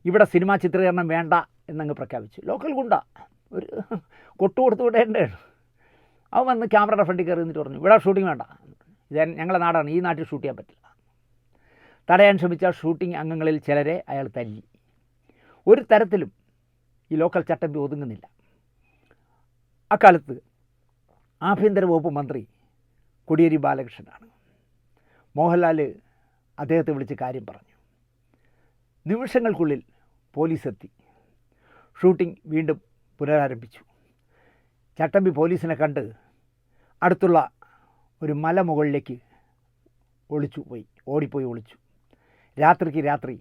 ഇവിടെ സിനിമാ ചിത്രീകരണം വേണ്ട എന്നങ്ങ് പ്രഖ്യാപിച്ചു. ലോക്കൽ ഗുണ്ട, ഒരു കൊട്ടു കൊടുത്തു വിടേണ്ടതാണ്. അവൻ വന്ന് ക്യാമറയുടെ ഫ്രണ്ടിൽ കയറി നിന്നിട്ട് പറഞ്ഞു, ഇവിടെ ഷൂട്ടിംഗ് വേണ്ട, ഇത് ഞങ്ങളുടെ നാടാണ്, ഈ നാട്ടിൽ ഷൂട്ട് ചെയ്യാൻ പറ്റില്ല. തടയാൻ ശ്രമിച്ച ഷൂട്ടിംഗ് അംഗങ്ങളിൽ ചിലരെ അയാൾ തല്ലി. ഒരു തരത്തിലും ഈ ലോക്കൽ ചട്ടമ്പി ഒതുങ്ങുന്നില്ല. അക്കാലത്ത് ആഭ്യന്തര വകുപ്പ് മന്ത്രി കോടിയേരി ബാലകൃഷ്ണനാണ്. മോഹൻലാൽ അദ്ദേഹത്തെ വിളിച്ച് കാര്യം പറഞ്ഞു. നിമിഷങ്ങൾക്കുള്ളിൽ പോലീസ് എത്തി. ഷൂട്ടിംഗ് വീണ്ടും പുനരാരംഭിച്ചു. ചട്ടമ്പി പോലീസിനെ കണ്ട് അടുത്തുള്ള ഒരു മലമുകളിലേക്ക് ഓടിപ്പോയി ഒളിച്ചു. രാത്രിക്ക് രാത്രി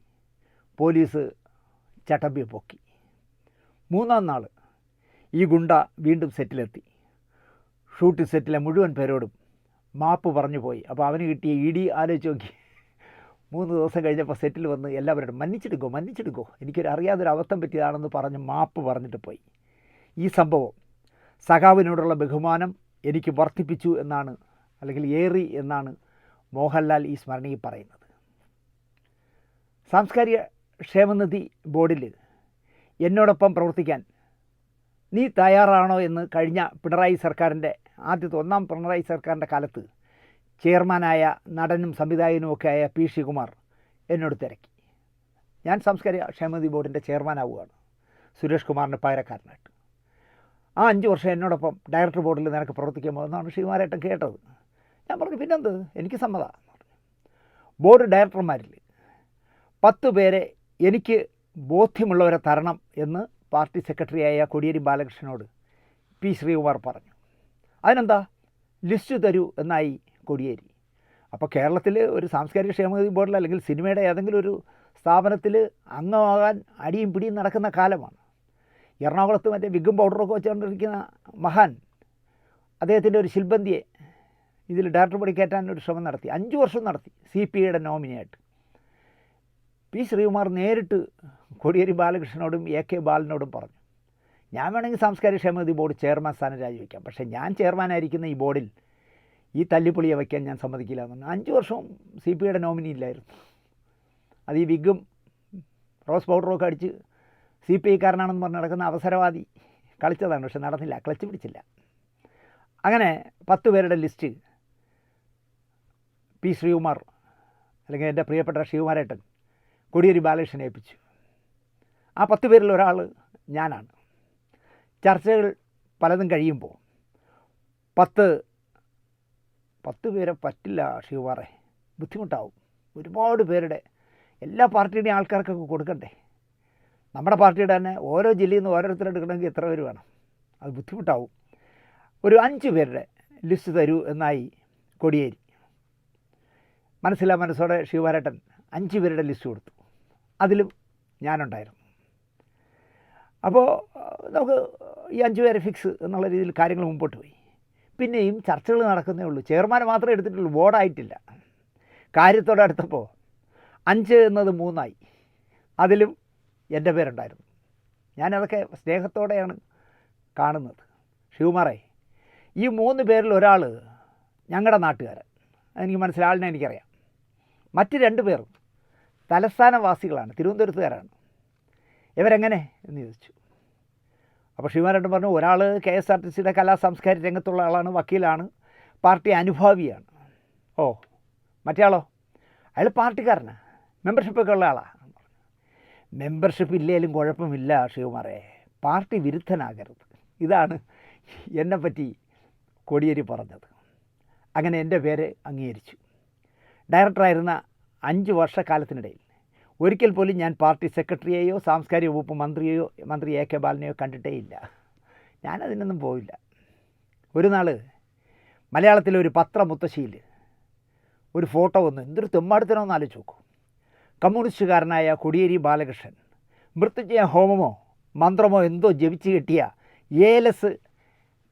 പോലീസ് ചട്ടമ്പിയെ പൊക്കി. 3-ാം നാൾ ഈ ഗുണ്ട വീണ്ടും സെറ്റിലെത്തി. ഷൂട്ടിംഗ് സെറ്റിലെ മുഴുവൻ പേരോടും മാപ്പ് പറഞ്ഞു പോയി. അപ്പോൾ അവന് കിട്ടിയ ഇടി ആലോചിച്ച് നോക്കി. 3 ദിവസം കഴിഞ്ഞപ്പോൾ സെറ്റിൽ വന്ന് എല്ലാവരോടും മன்னிച്ചെടുക്കോ, എനിക്കൊരു അറിയാതൊരു അബദ്ധം പറ്റിയതാണെന്ന് പറഞ്ഞ് മാപ്പ് പറഞ്ഞിട്ട് പോയി. ഈ സംഭവം സഖാവിനോടുള്ള ബഹുമാനം എനിക്ക് വർദ്ധിപ്പിച്ചു എന്നാണ്, അല്ലെങ്കിൽ ഏറി എന്നാണ് മോഹൻലാൽ ഈ സ്മരണിയിൽ പറയുന്നത്. സാംസ്കാരിക ക്ഷേമനിധി ബോർഡിൽ എന്നോടൊപ്പം പ്രവർത്തിക്കാൻ നീ തയ്യാറാണോ എന്ന് കഴിഞ്ഞ പിണറായി സർക്കാരിൻ്റെ ആദ്യത്തെ 1-ാം പിണറായി സർക്കാരിൻ്റെ കാലത്ത് ചെയർമാനായ നടനും സംവിധായകനുമൊക്കെ ആയ പി ശ്രീകുമാർ എന്നോട് തിരക്കി. ഞാൻ സാംസ്കാരിക ക്ഷേമനിധി ബോർഡിൻ്റെ ചെയർമാനാവുകയാണ്, സുരേഷ് കുമാറിൻ്റെ പകരക്കാരനായിട്ട്. ആ 5 വർഷം എന്നോടൊപ്പം ഡയറക്ടർ ബോർഡിൽ നിനക്ക് പ്രവർത്തിക്കാൻ പോകുന്നതാണ് ശ്രീകുമാരേട്ടൻ കേട്ടത്. ഞാൻ പറഞ്ഞു, പിന്നെന്ത്, എനിക്ക് സമ്മതമാണ്. ബോർഡ് ഡയറക്ടർമാരിൽ 10 പേരെ എനിക്ക് ബോധ്യമുള്ളവരെ തരണം എന്ന് പാർട്ടി സെക്രട്ടറിയായ കോടിയേരി ബാലകൃഷ്ണനോട് പി ശ്രീകുമാർ പറഞ്ഞു. അതിനെന്താ, ലിസ്റ്റ് തരൂ എന്നായി കോടിയേരി. അപ്പോൾ കേരളത്തിൽ ഒരു സാംസ്കാരിക ക്ഷേമനിധി ബോർഡിൽ അല്ലെങ്കിൽ സിനിമയുടെ ഏതെങ്കിലും ഒരു സ്ഥാപനത്തിൽ അംഗമാകാൻ അടിയും പിടിയും നടക്കുന്ന കാലമാണ്. എറണാകുളത്ത് മറ്റേ വിഗും പൗഡറൊക്കെ വെച്ചുകൊണ്ടിരിക്കുന്ന മഹാൻ അദ്ദേഹത്തിൻ്റെ ഒരു ശിൽബന്തിയെ ഇതിൽ ഡയറക്ടർ പടി കയറ്റാൻ ഒരു ശ്രമം നടത്തി. 5 വർഷം നടത്തി, CPIയുടെ നോമിനിയായിട്ട്. പി ശ്രീകുമാർ നേരിട്ട് കോടിയേരി ബാലകൃഷ്ണനോടും AK ബാലനോടും പറഞ്ഞു, ഞാൻ വേണമെങ്കിൽ സാംസ്കാരിക ക്ഷേമനിധി ബോർഡ് ചെയർമാൻ സ്ഥാനം രാജിവെക്കാം, പക്ഷേ ഞാൻ ചെയർമാനായിരിക്കുന്ന ഈ ബോർഡിൽ ഈ തല്ലിപ്പൊളിയെ വയ്ക്കാൻ ഞാൻ സമ്മതിക്കില്ല എന്ന്. 5 വർഷവും CPIയുടെ നോമിനി ഇല്ലായിരുന്നു. അത് ഈ വിഗും റോസ് പൗഡറൊക്കെ അടിച്ച് CPIക്കാരനാണെന്ന് പറഞ്ഞ് നടക്കുന്ന അവസരവാദി കളിച്ചതാണ്. പക്ഷെ നടന്നില്ല, ക്ലച്ച് പിടിച്ചില്ല. അങ്ങനെ 10 പേരുടെ ലിസ്റ്റ് പി ശ്രീകുമാർ, അല്ലെങ്കിൽ എൻ്റെ പ്രിയപ്പെട്ട ശ്രീകുമാരേട്ടൻ കോടിയേരി ബാലകൃഷ്ണനെ ഏൽപ്പിച്ചു. ആ 10 പേരിൽ ഒരാൾ ഞാനാണ്. ചർച്ചകൾ പലതും കഴിയുമ്പോൾ 10 പേരെ പറ്റില്ല ശ്രീകുമാറെ, ബുദ്ധിമുട്ടാവും. ഒരുപാട് പേരുടെ എല്ലാ പാർട്ടിയുടെയും ആൾക്കാർക്കൊക്കെ കൊടുക്കണ്ടേ. നമ്മുടെ പാർട്ടിയുടെ തന്നെ ഓരോ ജില്ലയിൽ നിന്ന് ഓരോരുത്തരെടുക്കണമെങ്കിൽ എത്ര പേര് വേണം, അത് ബുദ്ധിമുട്ടാവും. ഒരു 5 പേരുടെ ലിസ്റ്റ് തരൂ എന്നായി കോടിയേരി. മനസ്സോടെ ശ്രീകുമാരേട്ടൻ 5 പേരുടെ ലിസ്റ്റ് കൊടുത്തു. അതിലും ഞാനുണ്ടായിരുന്നു. അപ്പോൾ നമുക്ക് ഈ 5 പേരെ ഫിക്സ് എന്നുള്ള രീതിയിൽ കാര്യങ്ങൾ മുമ്പോട്ട് പോയി. പിന്നെയും ചർച്ചകൾ നടക്കുന്നേ ഉള്ളൂ. ചെയർമാൻ മാത്രമേ എടുത്തിട്ടുള്ളൂ, ബോർഡായിട്ടില്ല. കാര്യത്തോടെ അടുത്തപ്പോൾ 5 എന്നത് 3 ആയി. അതിലും എൻ്റെ പേരുണ്ടായിരുന്നു. ഞാനതൊക്കെ സ്നേഹത്തോടെയാണ് കാണുന്നത്. ശിവകുമാറേ, ഈ 3 പേരിൽ ഒരാൾ ഞങ്ങളുടെ നാട്ടുകാരൻ, അതെനിക്ക് മനസ്സിലായ ആളിനെ എനിക്കറിയാം. മറ്റ് 2 പേരും തലസ്ഥാനവാസികളാണ്, തിരുവനന്തപുരത്തുകാരാണ്. ഇവരെങ്ങനെ എന്ന് ചോദിച്ചു. അപ്പോൾ ശിവകുമാരേട്ടൻ പറഞ്ഞു, ഒരാൾ KSRTCയുടെ കലാ സാംസ്കാരിക രംഗത്തുള്ള ആളാണ്, വക്കീലാണ്, പാർട്ടി അനുഭാവിയാണ്. ഓ, മറ്റേ ആളോ? അയാൾ പാർട്ടിക്കാരനാണ്, മെമ്പർഷിപ്പൊക്കെ ഉള്ള ആളാണ്. മെമ്പർഷിപ്പ് ഇല്ലെങ്കിലും കുഴപ്പമില്ല ശിവകുമാറേ, പാർട്ടി വിരുദ്ധനാകരുത്. ഇതാണ് എന്നെപ്പറ്റി കോടിയേരി പറഞ്ഞത്. അങ്ങനെ എൻ്റെ പേര് അംഗീകരിച്ചു. ഡയറക്ടറായിരുന്ന 5 വർഷക്കാലത്തിനിടയിൽ ഒരിക്കൽ പോലും ഞാൻ പാർട്ടി സെക്രട്ടറിയെയോ സാംസ്കാരിക വകുപ്പ് മന്ത്രി AK ബാലനെയോ കണ്ടിട്ടേയില്ല. ഞാനതിനൊന്നും പോയില്ല. ഒരു നാൾ മലയാളത്തിലെ ഒരു പത്രമുത്തശ്ശിയിൽ ഒരു ഫോട്ടോ വന്നു. എന്തൊരു തെമ്മാടുത്തനമെന്ന് ആലോചിച്ച് നോക്കൂ. കമ്മ്യൂണിസ്റ്റുകാരനായ കോടിയേരി ബാലകൃഷ്ണൻ മൃത്യുഞ്ജയ ഹോമമോ മന്ത്രമോ എന്തോ ജപിച്ച് കെട്ടിയ ഏലസ്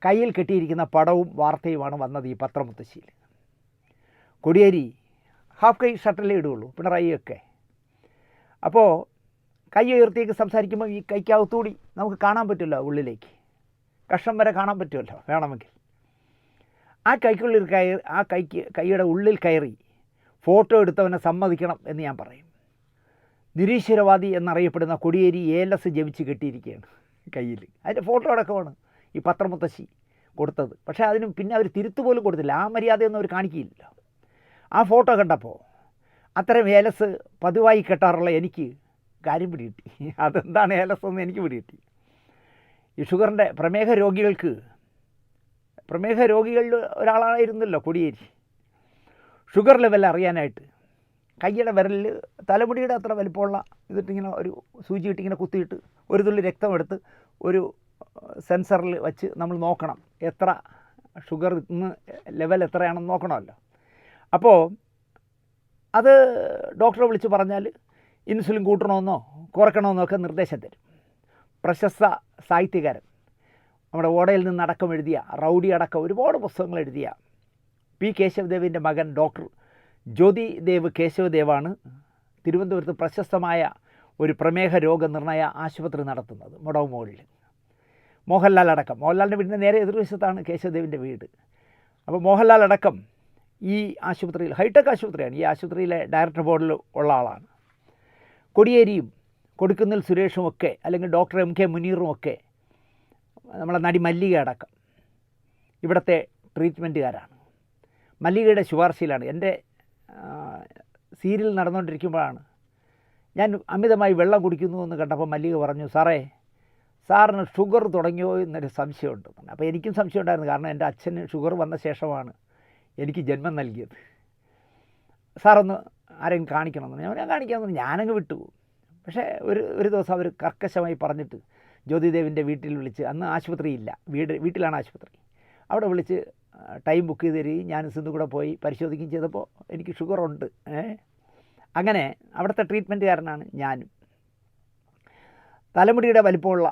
കയ്യിൽ കെട്ടിയിരിക്കുന്ന പടവും വാർത്തയുമാണ് വന്നത് ഈ പത്രമുത്തശ്ശിയിൽ. കോടിയേരി ഹാഫ് കൈ ഷർട്ടല്ലേ ഇടുകയുള്ളൂ, പിണറായിയൊക്കെ. അപ്പോൾ കൈ ഉയർത്തിയേക്ക് സംസാരിക്കുമ്പോൾ ഈ കൈക്കകത്തുകൂടി നമുക്ക് കാണാൻ പറ്റുമല്ലോ, ഉള്ളിലേക്ക് കഷ്ണം വരെ കാണാൻ പറ്റുമല്ലോ വേണമെങ്കിൽ. ആ കൈയുടെ ഉള്ളിൽ കയറി ഫോട്ടോ എടുത്തവനെ സമ്മതിക്കണം എന്ന് ഞാൻ പറയും. നിരീശ്വരവാദി എന്നറിയപ്പെടുന്ന കോടിയേരി ഏലസ് ജപിച്ച് കെട്ടിയിരിക്കുകയാണ് കയ്യിൽ. അതിൻ്റെ ഫോട്ടോ അടക്കമാണ് ഈ പത്രമുത്തശ്ശി കൊടുത്തത്. പക്ഷേ അതിന് പിന്നെ അവർ തിരുത്തുപോലും കൊടുത്തില്ല. ആ മര്യാദയൊന്നും അവർ കാണിക്കില്ലല്ലോ. ആ ഫോട്ടോ കണ്ടപ്പോൾ അത്തരം ഏലസ് പതിവായി കെട്ടാറുള്ള എനിക്ക് കാര്യം പിടികിട്ടി. അതെന്താണ് ഏലസ് എന്ന് എനിക്ക് പിടികിട്ടി. ഈ ഷുഗറിൻ്റെ പ്രമേഹ രോഗികളിൽ ഒരാളായിരുന്നല്ലോ കോടിയേരി. ഷുഗർ ലെവൽ അറിയാനായിട്ട് കൈയുടെ വിരലിൽ തലമുടിയുടെ അത്ര വലിപ്പമുള്ള ഇതിട്ടിങ്ങനെ ഒരു സൂചി ഇട്ടിങ്ങനെ കുത്തിയിട്ട് ഒരു തുള്ളി രക്തമെടുത്ത് ഒരു സെൻസറിൽ വെച്ച് നമ്മൾ നോക്കണം എത്ര ഷുഗർ ഇന്ന് ലെവൽ എത്രയാണെന്ന് നോക്കണമല്ലോ. അപ്പോൾ അത് ഡോക്ടറെ വിളിച്ച് പറഞ്ഞാൽ ഇൻസുലിൻ കൂട്ടണമെന്നോ കുറയ്ക്കണമെന്നോ ഒക്കെ നിർദ്ദേശം തരും. പ്രശസ്ത സാഹിത്യകാരൻ, നമ്മുടെ ഓടയിൽ നിന്നടക്കം എഴുതിയ, റൗഡി അടക്കം ഒരുപാട് പുസ്തകങ്ങൾ എഴുതിയ P. കേശവദേവിൻ്റെ മകൻ ഡോക്ടർ ജ്യോതിദേവ് കേശവദേവാണ് തിരുവനന്തപുരത്ത് പ്രശസ്തമായ ഒരു പ്രമേഹ രോഗനിർണയ ആശുപത്രി നടത്തുന്നത് മുടവ് മോളിൽ. മോഹൻലാൽ അടക്കം, മോഹൻലാലിൻ്റെ വീടിൻ്റെ നേരെ എതിർവശത്താണ് കേശവദേവിൻ്റെ വീട്. അപ്പോൾ മോഹൻലാൽ അടക്കം ഈ ആശുപത്രിയിൽ, ഹൈടെക് ആശുപത്രിയാണ്, ഈ ആശുപത്രിയിലെ ഡയറക്ടർ ബോർഡിൽ ഉള്ള ആളാണ്. കോടിയേരിയും കൊടിക്കുന്നിൽ സുരേഷും ഒക്കെ, അല്ലെങ്കിൽ ഡോക്ടർ MK മുനീറും ഒക്കെ, നമ്മളെ നടി മല്ലിക അടക്കം ഇവിടുത്തെ ട്രീറ്റ്മെൻറ്റുകാരാണ്. മല്ലികയുടെ ശുപാർശയിലാണ്. എൻ്റെ സീരിയൽ നടന്നുകൊണ്ടിരിക്കുമ്പോഴാണ് ഞാൻ അമിതമായി വെള്ളം കുടിക്കുന്നു എന്ന് കണ്ടപ്പോൾ മല്ലിക പറഞ്ഞു, സാറിന് ഷുഗർ തുടങ്ങിയോ എന്നൊരു സംശയമുണ്ട്. അപ്പോൾ എനിക്കും സംശയം ഉണ്ടായിരുന്നു. കാരണം എൻ്റെ അച്ഛന് ഷുഗർ വന്ന ശേഷമാണ് എനിക്ക് ജന്മം നൽകിയത്. സാറൊന്ന് ആരെങ്കിലും കാണിക്കണമെന്ന് ഞാൻ കാണിക്കാമെന്ന് ഞാനങ്ങ് വിട്ടു. പക്ഷേ ഒരു ദിവസം അവർ കർക്കശമായി പറഞ്ഞിട്ട് ജ്യോതിദേവിൻ്റെ വീട്ടിൽ വിളിച്ച്, അന്ന് ആശുപത്രിയില്ല, വീട്ടിലാണ് ആശുപത്രി, അവിടെ വിളിച്ച് ടൈം ബുക്ക് ചെയ്ത് തരികയും ഞാൻ സിന്ധു കൂടെ പോയി പരിശോധിക്കുകയും ചെയ്തപ്പോൾ എനിക്ക് ഷുഗറുണ്ട്. അങ്ങനെ അവിടുത്തെ ട്രീറ്റ്മെൻറ്റുകാരനാണ് ഞാനും. തലമുടിയുടെ വലിപ്പമുള്ള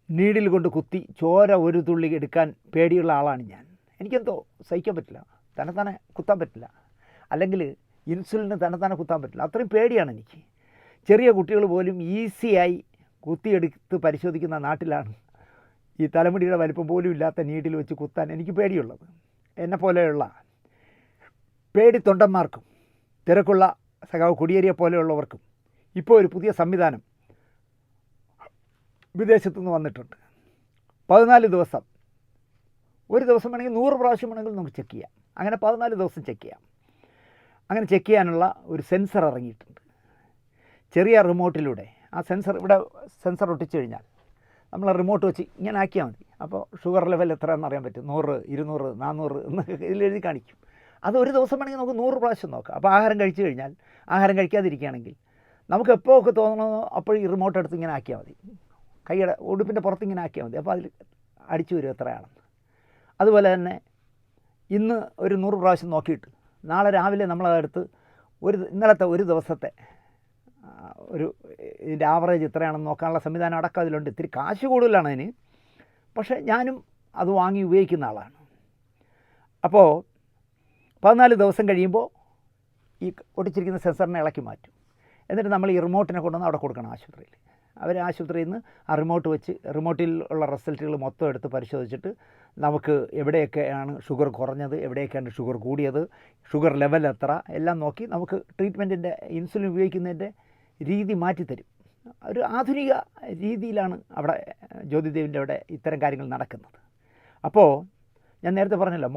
നീഡിൽ കൊണ്ട് കുത്തി ചോര ഒരു തുള്ളി എടുക്കാൻ പേടിയുള്ള ആളാണ് ഞാൻ. എനിക്കെന്തോ സഹിക്കാൻ പറ്റില്ല, തന്നെത്താനെ കുത്താൻ പറ്റില്ല, അല്ലെങ്കിൽ ഇൻസുലിന് തന്നെത്താനെ കുത്താൻ പറ്റില്ല, അത്രയും പേടിയാണ് എനിക്ക്. ചെറിയ കുട്ടികൾ പോലും ഈസിയായി കുത്തിയെടുത്ത് പരിശോധിക്കുന്ന നാട്ടിലാണ് ഈ തലമുടിയുടെ വലിപ്പം പോലും ഇല്ലാത്ത നീഡിൽ വെച്ച് കുത്താൻ എനിക്ക് പേടിയുള്ളത്. എന്നെപ്പോലെയുള്ള പേടിത്തൊണ്ടന്മാർക്കും തിരക്കുള്ള സഖാവ് കോടിയേരിയെ പോലെയുള്ളവർക്കും ഇപ്പോൾ ഒരു പുതിയ സംവിധാനം വിദേശത്തുനിന്ന് വന്നിട്ടുണ്ട്. 14 ദിവസം, ഒരു ദിവസം വേണമെങ്കിൽ 100 പ്രാവശ്യം വേണമെങ്കിൽ നമുക്ക് ചെക്ക് ചെയ്യാം. അങ്ങനെ 14 ദിവസം ചെക്ക് ചെയ്യാം. അങ്ങനെ ചെക്ക് ചെയ്യാനുള്ള ഒരു സെൻസർ ഇറങ്ങിയിട്ടുണ്ട്. ചെറിയ റിമോട്ടിലൂടെ ആ സെൻസർ, ഇവിടെ സെൻസർ ഒട്ടിച്ചു കഴിഞ്ഞാൽ നമ്മൾ റിമോട്ട് വെച്ച് ഇങ്ങനെ ആക്കിയാൽ മതി. അപ്പോൾ ഷുഗർ ലെവൽ എത്രയാണെന്ന് അറിയാൻ പറ്റും. 100, 200, 400 എന്നൊക്കെ ഇതിലെഴുതി കാണിക്കും. അത് ഒരു ദിവസം വേണമെങ്കിൽ നമുക്ക് 100 പ്രാവശ്യം നോക്കാം. അപ്പോൾ ആഹാരം കഴിച്ചു കഴിഞ്ഞാൽ, ആഹാരം കഴിക്കാതിരിക്കുകയാണെങ്കിൽ നമുക്ക് എപ്പോൾ ഒക്കെ തോന്നണമോ അപ്പോൾ ഈ റിമോട്ട് എടുത്ത് ഇങ്ങനെ ആക്കിയാൽ മതി. കൈയുടെ ഉടുപ്പിൻ്റെ പുറത്ത് ഇങ്ങനെ ആക്കിയാൽ മതി. അപ്പോൾ അതിൽ അടിച്ചു വരും എത്രയാണെന്ന്. അതുപോലെ തന്നെ ഇന്ന് ഒരു 100 പ്രാവശ്യം നോക്കിയിട്ട് നാളെ രാവിലെ നമ്മളതെടുത്ത് ഇന്നലത്തെ ഒരു ദിവസത്തെ ഇതിൻ്റെ ആവറേജ് എത്രയാണെന്ന് നോക്കാനുള്ള സംവിധാനം അടക്കം അതിലുണ്ട്. ഇത്തിരി കാശ് കൂടുതലാണ് അതിന്, പക്ഷേ ഞാനും അത് വാങ്ങി ഉപയോഗിക്കുന്ന ആളാണ്. അപ്പോൾ 14 ദിവസം കഴിയുമ്പോൾ ഈ ഒട്ടിച്ചിരിക്കുന്ന സെൻസറിനെ ഇളക്കി മാറ്റും. എന്നിട്ട് നമ്മൾ ഈ റിമോട്ടിനെ കൊണ്ടുവന്ന് അവിടെ കൊടുക്കണം ആശുപത്രിയിൽ. അവർ ആശുപത്രിയിൽ നിന്ന് ആ റിമോട്ടിൽ ഉള്ള റിസൾട്ടുകൾ മൊത്തം എടുത്ത് പരിശോധിച്ചിട്ട് നമുക്ക് എവിടെയൊക്കെയാണ് ഷുഗർ കുറഞ്ഞത്, എവിടെയൊക്കെയാണ് ഷുഗർ കൂടിയത്, ഷുഗർ ലെവൽ എത്ര, എല്ലാം നോക്കി നമുക്ക് ട്രീറ്റ്മെൻറ്റിൻ്റെ ഇൻസുലിൻ ഉപയോഗിക്കുന്നതിൻ്റെ രീതി മാറ്റിത്തരും. ഒരു ആധുനിക രീതിയിലാണ് അവിടെ ജ്യോതിദേവിൻ്റെ അവിടെ ഇത്തരം കാര്യങ്ങൾ നടക്കുന്നത്. അപ്പോൾ ഞാൻ നേരത്തെ പറഞ്ഞല്ലോ,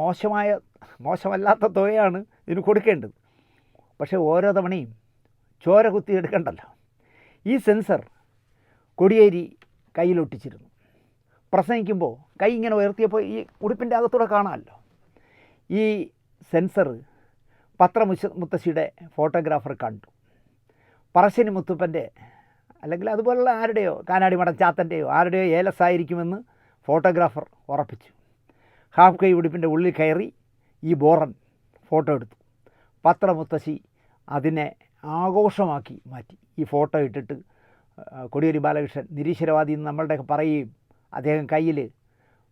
മോശമല്ലാത്ത തുകയാണ് ഇതിന് കൊടുക്കേണ്ടത്. പക്ഷേ ഓരോ തവണയും ചോര കുത്തി എടുക്കണ്ടല്ലോ. ഈ സെൻസർ കോടിയേരി കയ്യിലൊട്ടിച്ചിരുന്നു. പ്രസംഗിക്കുമ്പോൾ കൈ ഇങ്ങനെ ഉയർത്തിയപ്പോൾ ഈ ഉടുപ്പിൻ്റെ അകത്തൂടെ കാണാമല്ലോ. ഈ സെൻസർ പത്രമുത്തശ്ശിയുടെ ഫോട്ടോഗ്രാഫർ കണ്ടു. പറശ്ശിനി മുത്തുപ്പൻ്റെ അല്ലെങ്കിൽ അതുപോലുള്ള ആരുടെയോ, കാനാടി മഠം ചാത്തൻ്റെയോ ആരുടെയോ ഏലസായിരിക്കുമെന്ന് ഫോട്ടോഗ്രാഫർ ഉറപ്പിച്ചു. ഹാഫ് കൈ ഉടുപ്പിൻ്റെ ഉള്ളിൽ കയറി ഈ ബോറൻ ഫോട്ടോ എടുത്തു. പത്രമുത്തശ്ശി അതിനെ ആഘോഷമാക്കി മാറ്റി. ഈ ഫോട്ടോ ഇട്ടിട്ട് കോടിയേരി ബാലകൃഷ്ണൻ നിരീശ്വരവാദി എന്ന് നമ്മളുടെയൊക്കെ പറയുകയും അദ്ദേഹം കയ്യിൽ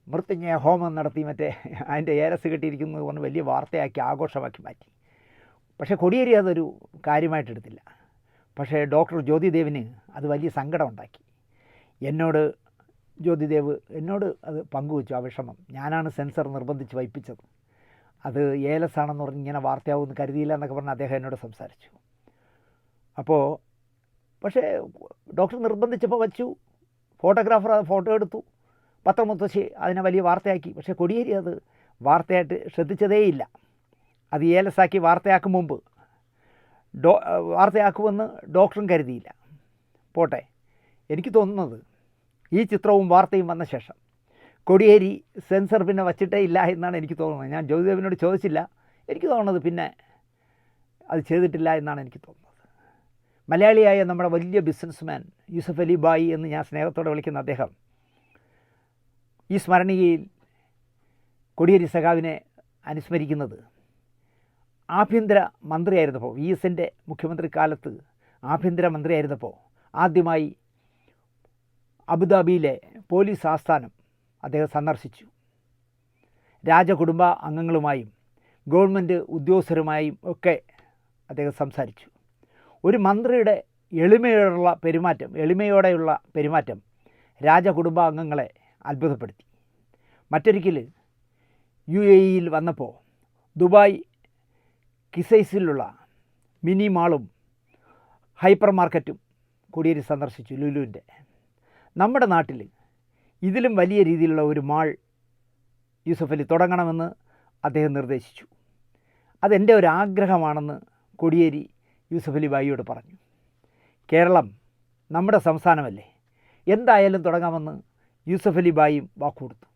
മൃത്യുഞ്ജയ ഹോമം നടത്തി മറ്റേ അതിൻ്റെ ഏലസ് കെട്ടിയിരിക്കുന്നത് പറഞ്ഞ് വലിയ വാർത്തയാക്കി ആഘോഷമാക്കി മാറ്റി. പക്ഷേ കോടിയേരി അതൊരു കാര്യമായിട്ടെടുത്തില്ല. പക്ഷേ ഡോക്ടർ ജ്യോതിദേവിന് അത് വലിയ സങ്കടം ഉണ്ടാക്കി. ജ്യോതിദേവ് എന്നോട് അത് പങ്കുവച്ചു ആ വിഷമം. ഞാനാണ് സെൻസർ നിർബന്ധിച്ച് വയ്പ്പിച്ചത്, അത് ഏലസാണെന്ന് പറഞ്ഞ് ഇങ്ങനെ വാർത്തയാവുമെന്ന് കരുതിയില്ല എന്നൊക്കെ പറഞ്ഞ് അദ്ദേഹം എന്നോട് സംസാരിച്ചു. അപ്പോൾ പക്ഷേ ഡോക്ടർ നിർബന്ധിച്ചപ്പോൾ വച്ചു. ഫോട്ടോഗ്രാഫർ അത് ഫോട്ടോ എടുത്തു. പത്രമുത്തശ്ശി അതിനെ വലിയ വാർത്തയാക്കി. പക്ഷേ കോടിയേരി അത് വാർത്തയായിട്ട് ശ്രദ്ധിച്ചതേയില്ല. അത് ഏലസാക്കി വാർത്തയാക്കും മുമ്പ് വാർത്തയാക്കുമെന്ന് ഡോക്ടറും കരുതിയില്ല. പോട്ടെ, എനിക്ക് തോന്നുന്നത് ഈ ചിത്രവും വാർത്തയും വന്ന ശേഷം കോടിയേരി സെൻസർ പിന്നെ വച്ചിട്ടേ ഇല്ല എന്നാണ് എനിക്ക് തോന്നുന്നത്. ഞാൻ ജ്യോതിദേവിനോട് ചോദിച്ചില്ല. എനിക്ക് തോന്നുന്നത് പിന്നെ അത് ചെയ്തിട്ടില്ല എന്നാണ് എനിക്ക് തോന്നുന്നത്. മലയാളിയായ നമ്മുടെ വലിയ ബിസിനസ്മാൻ യൂസഫ് അലി ബായി എന്ന് ഞാൻ സ്നേഹത്തോടെ വിളിക്കുന്ന അദ്ദേഹം ഈ സ്മരണികയിൽ കോടിയേരി സഖാവിനെ അനുസ്മരിക്കുന്നത് ആഭ്യന്തര മന്ത്രിയായിരുന്നപ്പോൾ, VSൻ്റെ മുഖ്യമന്ത്രി കാലത്ത് ആഭ്യന്തര മന്ത്രിയായിരുന്നപ്പോൾ ആദ്യമായി അബുദാബിയിലെ പോലീസ് ആസ്ഥാനം അദ്ദേഹം സന്ദർശിച്ചു. രാജകുടുംബ അംഗങ്ങളുമായും ഗവൺമെൻറ് ഉദ്യോഗസ്ഥരുമായും ഒക്കെ അദ്ദേഹം സംസാരിച്ചു. ഒരു മന്ത്രിയുടെ എളിമയോടെയുള്ള പെരുമാറ്റം രാജകുടുംബ അംഗങ്ങളെ അത്ഭുതപ്പെടുത്തി. മറ്റൊരിക്കൽ UAEയിൽ വന്നപ്പോൾ ദുബായ് കിസൈസിലുള്ള മിനി മാളും ഹൈപ്പർ മാർക്കറ്റും കോടിയേരി സന്ദർശിച്ചു, ലുലുവിൻ്റെ. നമ്മുടെ നാട്ടിൽ ഇതിലും വലിയ രീതിയിലുള്ള ഒരു മാൾ യൂസഫ് അലി തുടങ്ങണമെന്ന് അദ്ദേഹം നിർദ്ദേശിച്ചു. അതെൻ്റെ ഒരു ആഗ്രഹമാണെന്ന് കോടിയേരി യൂസഫ് അലി ബായിയോട് പറഞ്ഞു. കേരളം നമ്മുടെ സംസ്ഥാനമല്ലേ, എന്തായാലും തുടങ്ങാമെന്ന് യൂസഫ് അലി ബായിയും വാക്കുകൊടുത്തു.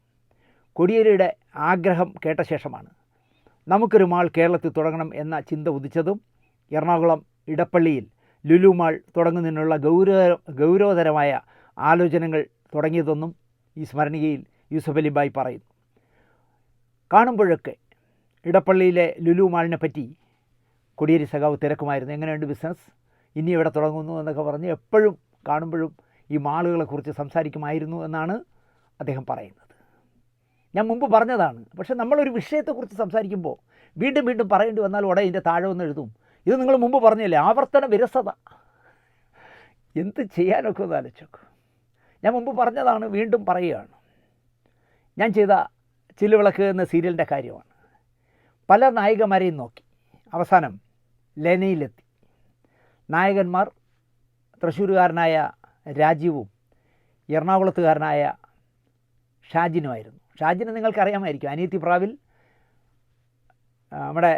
കോടിയേരിയുടെ ആഗ്രഹം കേട്ട ശേഷമാണ് നമുക്കൊരു മാൾ കേരളത്തിൽ തുടങ്ങണം എന്ന ചിന്ത ഉദിച്ചതും എറണാകുളം ഇടപ്പള്ളിയിൽ ലുലു മാൾ തുടങ്ങുന്നതിനുള്ള ഗൗരവതരമായ ആലോചനകൾ തുടങ്ങിയതെന്നും ഈ സ്മരണികയിൽ യൂസഫ് അലി ബായി പറയുന്നു. കാണുമ്പോഴൊക്കെ ഇടപ്പള്ളിയിലെ ലുലു മാളിനെ പറ്റി കോടിയേരി സഖാവ് തിരക്കുമായിരുന്നു. എങ്ങനെയുണ്ട് ബിസിനസ്, ഇനി എവിടെ തുടങ്ങുന്നു എന്നൊക്കെ പറഞ്ഞ് എപ്പോഴും കാണുമ്പോഴും ഈ മാളുകളെക്കുറിച്ച് സംസാരിക്കുമായിരുന്നു എന്നാണ് അദ്ദേഹം പറയുന്നത്. ഞാൻ മുമ്പ് പറഞ്ഞതാണ്. പക്ഷേ നമ്മളൊരു വിഷയത്തെക്കുറിച്ച് സംസാരിക്കുമ്പോൾ വീണ്ടും വീണ്ടും പറയേണ്ടി വന്നാൽ ഉടനെ ഇതിൻ്റെ താഴെ ഒന്ന് എഴുതും, ഇത് നിങ്ങൾ മുമ്പ് പറഞ്ഞില്ലേ, ആവർത്തന വിരസത. എന്ത് ചെയ്യാനൊക്കെ ഒന്ന് ആലോചിച്ചോക്ക്. ഞാൻ മുമ്പ് പറഞ്ഞതാണ്, വീണ്ടും പറയുകയാണ്. ഞാൻ ചെയ്ത ചില്ലുവിളക്ക് എന്ന സീരിയലിൻ്റെ കാര്യമാണ്. പല നായികമാരെയും നോക്കി, അവസാനം ലെനയിലെത്തി. നായകന്മാർ തൃശ്ശൂരുകാരനായ രാജീവും എറണാകുളത്തുകാരനായ ഷാജിനുമായിരുന്നു. ഷാജിനെ നിങ്ങൾക്കറിയാമായിരിക്കും. അനിയത്തി പ്രാവിൽ നമ്മുടെ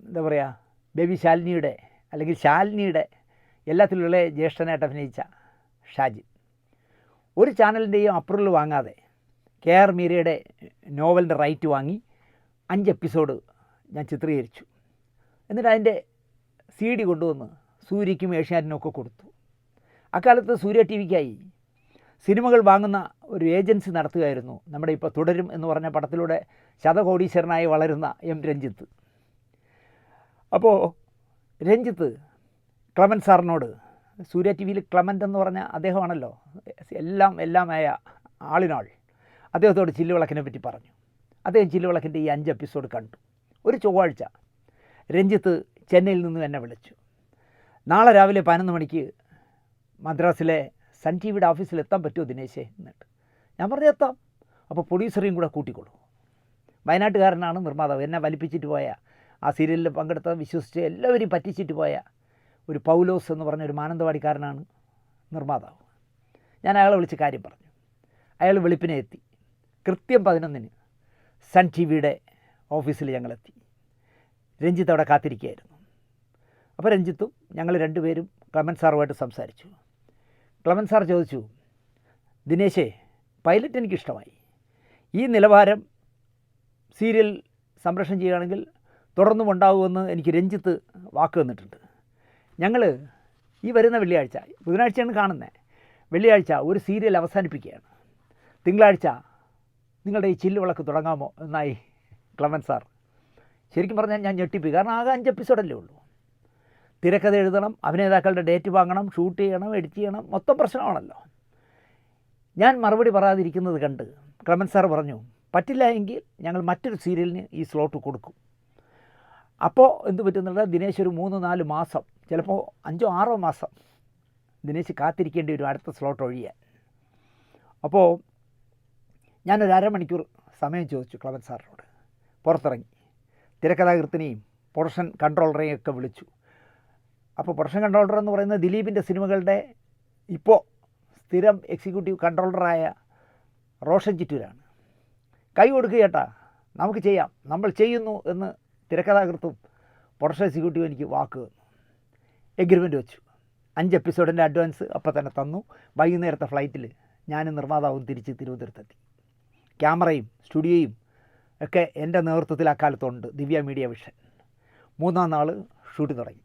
എന്താ പറയുക, ബേബി ശാലിനിയുടെ അല്ലെങ്കിൽ ശാലിനിയുടെ എല്ലാത്തിലുള്ള ജ്യേഷ്ഠനായിട്ട് അഭിനയിച്ച ഷാജിൻ. ഒരു ചാനലിൻ്റെയും അപ്രൂവൽ വാങ്ങാതെ KR മീരയുടെ നോവലിൻ്റെ റൈറ്റ് വാങ്ങി 5 എപ്പിസോഡ് ഞാൻ ചിത്രീകരിച്ചു. എന്നിട്ട് അതിൻ്റെ CD കൊണ്ടുവന്ന് സൂര്യയ്ക്കും ഏഷ്യാനെറ്റിനും ഒക്കെ കൊടുത്തു. അക്കാലത്ത് സൂര്യ TVക്കായി സിനിമകൾ വാങ്ങുന്ന ഒരു ഏജൻസി നടത്തുകയായിരുന്നു നമ്മുടെ ഇപ്പോൾ തുടരും എന്ന് പറഞ്ഞ പടത്തിലൂടെ ശതകോടീശ്വരനായി വളരുന്ന രഞ്ജിത്ത്. അപ്പോൾ രഞ്ജിത്ത് ക്ലമൻറ്റ് സാറിനോട്, സൂര്യ TVയിൽ ക്ലമൻറ്റ് എന്ന് പറഞ്ഞ അദ്ദേഹമാണല്ലോ എല്ലാമായ ആളിനാൾ, അദ്ദേഹത്തോട് ചില്ലുവിളക്കിനെ പറ്റി പറഞ്ഞു. അദ്ദേഹം ചില്ലുവിളക്കിൻ്റെ ഈ 5 എപ്പിസോഡ് കണ്ടു. ഒരു ചൊവ്വാഴ്ച രഞ്ജിത്ത് ചെന്നൈയിൽ നിന്നും എന്നെ വിളിച്ചു. നാളെ രാവിലെ 11 മണിക്ക് മദ്രാസിലെ സൺ ടി വിയുടെ ഓഫീസിൽ എത്താൻ പറ്റുമോ ദിനേശേ എന്നിട്ട്. ഞാൻ പറഞ്ഞു എത്താം. അപ്പോൾ പ്രൊഡ്യൂസറേയും കൂടെ കൂട്ടിക്കൊള്ളു. വയനാട്ടുകാരനാണ് നിർമ്മാതാവ്. എന്നെ വലിപ്പിച്ചിട്ട് പോയ, ആ സീരിയലിൽ പങ്കെടുത്ത വിശ്വസിച്ച് എല്ലാവരെയും പറ്റിച്ചിട്ട് പോയ ഒരു പൗലോസ് എന്ന് പറഞ്ഞ ഒരു മാനന്തവാടിക്കാരനാണ് നിർമ്മാതാവ്. ഞാൻ അയാളെ വിളിച്ച് കാര്യം പറഞ്ഞു. അയാൾ വെളുപ്പിനെ എത്തി. കൃത്യം 11-ന് സൺ ടി വിയുടെ ഓഫീസിൽ ഞങ്ങളെത്തി. രഞ്ജിത്ത് അവിടെ കാത്തിരിക്കുകയായിരുന്നു. അപ്പോൾ രഞ്ജിത്തും ഞങ്ങൾ രണ്ടുപേരും ക്ലമൻ സാറുമായിട്ട് സംസാരിച്ചു. ക്ലമൻ സാർ ചോദിച്ചു, ദിനേശേ, പൈലറ്റ് എനിക്കിഷ്ടമായി. ഈ നിലവാരം സീരിയൽ സംപ്രേഷണം ചെയ്യുകയാണെങ്കിൽ തുടർന്നും ഉണ്ടാകുമെന്ന് എനിക്ക് രഞ്ജിത്ത് വാക്ക് തന്നിട്ടുണ്ട്. ഞങ്ങൾ ഈ വരുന്ന വെള്ളിയാഴ്ച, ബുധനാഴ്ചയാണ് കാണുന്നത്, വെള്ളിയാഴ്ച ഒരു സീരിയൽ അവസാനിപ്പിക്കുകയാണ്. തിങ്കളാഴ്ച നിങ്ങളുടെ ഈ ചില്ല് വിളക്ക് തുടങ്ങാമോ എന്നായി ക്ലമൻ സാർ. ശരിക്കും പറഞ്ഞാൽ ഞാൻ ഞെട്ടിപ്പോയി. കാരണം ആകെ 5 എപ്പിസോഡല്ലേ ഉള്ളൂ. തിരക്കഥ എഴുതണം, അഭിനേതാക്കളുടെ ഡേറ്റ് വാങ്ങണം, ഷൂട്ട് ചെയ്യണം, എഡിറ്റ് ചെയ്യണം, മൊത്തം പ്രശ്നമാണല്ലോ. ഞാൻ മറുപടി പറയാതിരിക്കുന്നത് കണ്ട് ക്ലമൻ സാർ പറഞ്ഞു, പറ്റില്ല എങ്കിൽ ഞങ്ങൾ മറ്റൊരു സീരിയലിന് ഈ സ്ലോട്ട് കൊടുക്കും. അപ്പോൾ എന്ത് പറ്റുന്നുണ്ട്, ദിനേശ് ഒരു 3-4 മാസം, ചിലപ്പോൾ 5-6 മാസം ദിനേശ് കാത്തിരിക്കേണ്ടി വരും അടുത്ത സ്ലോട്ട് ഒഴിയാൻ. അപ്പോൾ ഞാനൊരു അരമണിക്കൂർ സമയം ചോദിച്ചു ക്ലമൻ സാറിനോട്. പുറത്തിറങ്ങി തിരക്കഥാകൃത്തിനെയും പ്രൊഡക്ഷൻ കൺട്രോളറെയും ഒക്കെ വിളിച്ചു. അപ്പോൾ പ്രൊഡക്ഷൻ കൺട്രോളർ എന്ന് പറയുന്നത് ദിലീപിൻ്റെ സിനിമകളുടെ ഇപ്പോൾ സ്ഥിരം എക്സിക്യൂട്ടീവ് കൺട്രോളറായ റോഷൻ ചിറ്റൂരാണ്. കൈ കൊടുക്കുക ചേട്ടാ, നമുക്ക് ചെയ്യാം, നമ്മൾ ചെയ്യുന്നു എന്ന് തിരക്കഥാകൃത്തും പ്രൊഡക്ഷൻ എക്സിക്യൂട്ടീവ് എനിക്ക് വാക്ക് തന്നു. എഗ്രിമെൻ്റ് വെച്ചു. 5 എപ്പിസോഡിൻ്റെ അഡ്വാൻസ് അപ്പം തന്നെ തന്നു. വൈകുന്നേരത്തെ ഫ്ലൈറ്റിൽ ഞാനും നിർമ്മാതാവും തിരിച്ച് തിരുവനന്തപുരത്തെത്തി. ക്യാമറയും സ്റ്റുഡിയോയും ഒക്കെ എൻ്റെ നേതൃത്വത്തിൽ അക്കാലത്തുണ്ട്. ദിവ്യ മീഡിയ വിഷൻ. 3-ാം നാൾ ഷൂട്ടിംഗ് തുടങ്ങി.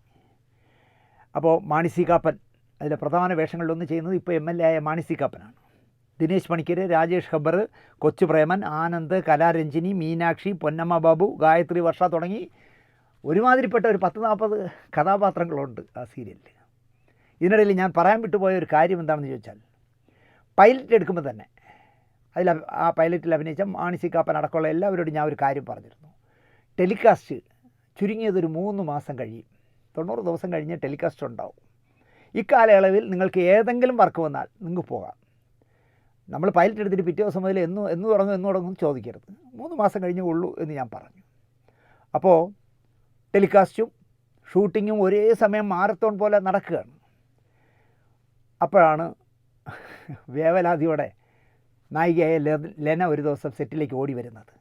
അപ്പോൾ മാണി സി കാപ്പൻ അതിലെ പ്രധാന വേഷങ്ങളിലൊന്ന് ചെയ്യുന്നത് ഇപ്പോൾ MLA ആയ മാണി സി കാപ്പനാണ്. ദിനേശ് പണിക്കർ, രാജേഷ് ഖബ്ബർ, കൊച്ചു പ്രേമൻ, ആനന്ദ്, കലാരഞ്ജിനി, മീനാക്ഷി, പൊന്നമ്മ ബാബു, ഗായത്രി വർഷ തുടങ്ങി ഒരുമാതിരിപ്പെട്ട ഒരു 10-40 കഥാപാത്രങ്ങളുണ്ട് ആ സീരിയലിൽ. ഇതിനിടയിൽ ഞാൻ പറയാൻ വിട്ടുപോയ ഒരു കാര്യം എന്താണെന്ന് ചോദിച്ചാൽ, പൈലറ്റ് എടുക്കുമ്പോൾ തന്നെ അതിൽ ആ പൈലറ്റിൽ അഭിനയിച്ച മാണി സി കാപ്പൻ അടക്കമുള്ള എല്ലാവരോടും ഞാൻ ഒരു കാര്യം പറഞ്ഞിരുന്നു. ടെലികാസ്റ്റ് ചുരുങ്ങിയതൊരു 3 മാസം കഴിയും. 90 ദിവസം കഴിഞ്ഞ് ടെലികാസ്റ്റ് ഉണ്ടാവും. ഇക്കാലയളവിൽ നിങ്ങൾക്ക് ഏതെങ്കിലും വർക്ക് വന്നാൽ നിങ്ങൾക്ക് പോകാം. നമ്മൾ പൈലറ്റ് എടുത്തിട്ട് പിറ്റേ ദിവസം മുതൽ എന്ന് തുടങ്ങും ചോദിക്കരുത്. 3 മാസം കഴിഞ്ഞേ ഉള്ളൂ എന്ന് ഞാൻ പറഞ്ഞു. അപ്പോൾ ടെലികാസ്റ്റും ഷൂട്ടിങ്ങും ഒരേ സമയം മാരത്തോൺ പോലെ നടക്കുകയാണ്. അപ്പോഴാണ് വേവലാതിയോടെ നായികയായ ലെന ഒരു ദിവസം സെറ്റിലേക്ക് ഓടി വരുന്നത്.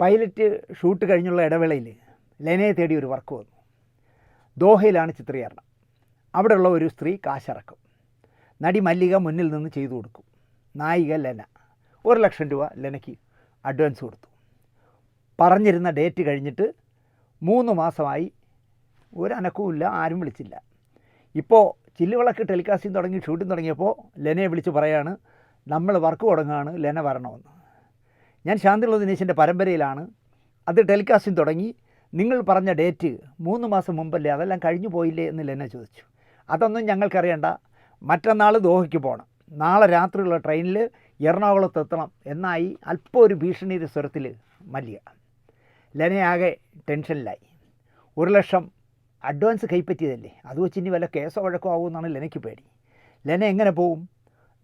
പൈലറ്റ് ഷൂട്ട് കഴിഞ്ഞുള്ള ഇടവേളയിൽ ലെനയെ തേടി ഒരു വർക്ക് വന്നു. ദോഹയിലാണ് ചിത്രീകരണം. അവിടെയുള്ള ഒരു സ്ത്രീ കാശിറക്കും. നടി മല്ലിക മുന്നിൽ നിന്ന് ചെയ്തു കൊടുക്കും. നായിക ലെന 1 ലക്ഷം രൂപ ലെനയ്ക്ക് അഡ്വാൻസ് കൊടുത്തു. പറഞ്ഞിരുന്ന ഡേറ്റ് കഴിഞ്ഞിട്ട് 3 മാസമായി, ഒരു അനക്കവുമില്ല, ആരും വിളിച്ചില്ല. ഇപ്പോൾ ചില്ലുവിളക്ക് ടെലികാസ്റ്റിംഗ് തുടങ്ങി ഷൂട്ടിംഗ് തുടങ്ങിയപ്പോൾ ലെനയെ വിളിച്ച് പറയാണ്, നമ്മൾ വർക്ക് തുടങ്ങുകയാണ്, ലെന വരണമെന്ന്. ഞാൻ ശാന്തിയുള്ള ദിനേശിൻ്റെ പരമ്പരയിലാണ്. അത് ടെലികാസ്റ്റിംഗ് തുടങ്ങി, നിങ്ങൾ പറഞ്ഞ ഡേറ്റ് 3 മാസം മുമ്പല്ലേ, അതെല്ലാം കഴിഞ്ഞു പോയില്ലേ എന്ന് ലെന ചോദിച്ചു. അതൊന്നും ഞങ്ങൾക്കറിയണ്ട, മറ്റന്നാൾ ദോഹയ്ക്ക് പോകണം, നാളെ രാത്രിയുള്ള ട്രെയിനിൽ എറണാകുളത്ത് എത്തണം എന്നായി അല്പം ഒരു ഭീഷണിയുടെ സ്വരത്തിൽ മല്ലിക. ലെനയാകെ ടെൻഷനിലായി. 1 ലക്ഷം അഡ്വാൻസ് കൈപ്പറ്റിയതല്ലേ, അത് വെച്ച് ഇനി വല്ല കേസോ വഴക്കോ ആകുമെന്നാണ് ലെനയ്ക്ക് പേടി. ലെന എങ്ങനെ പോവും,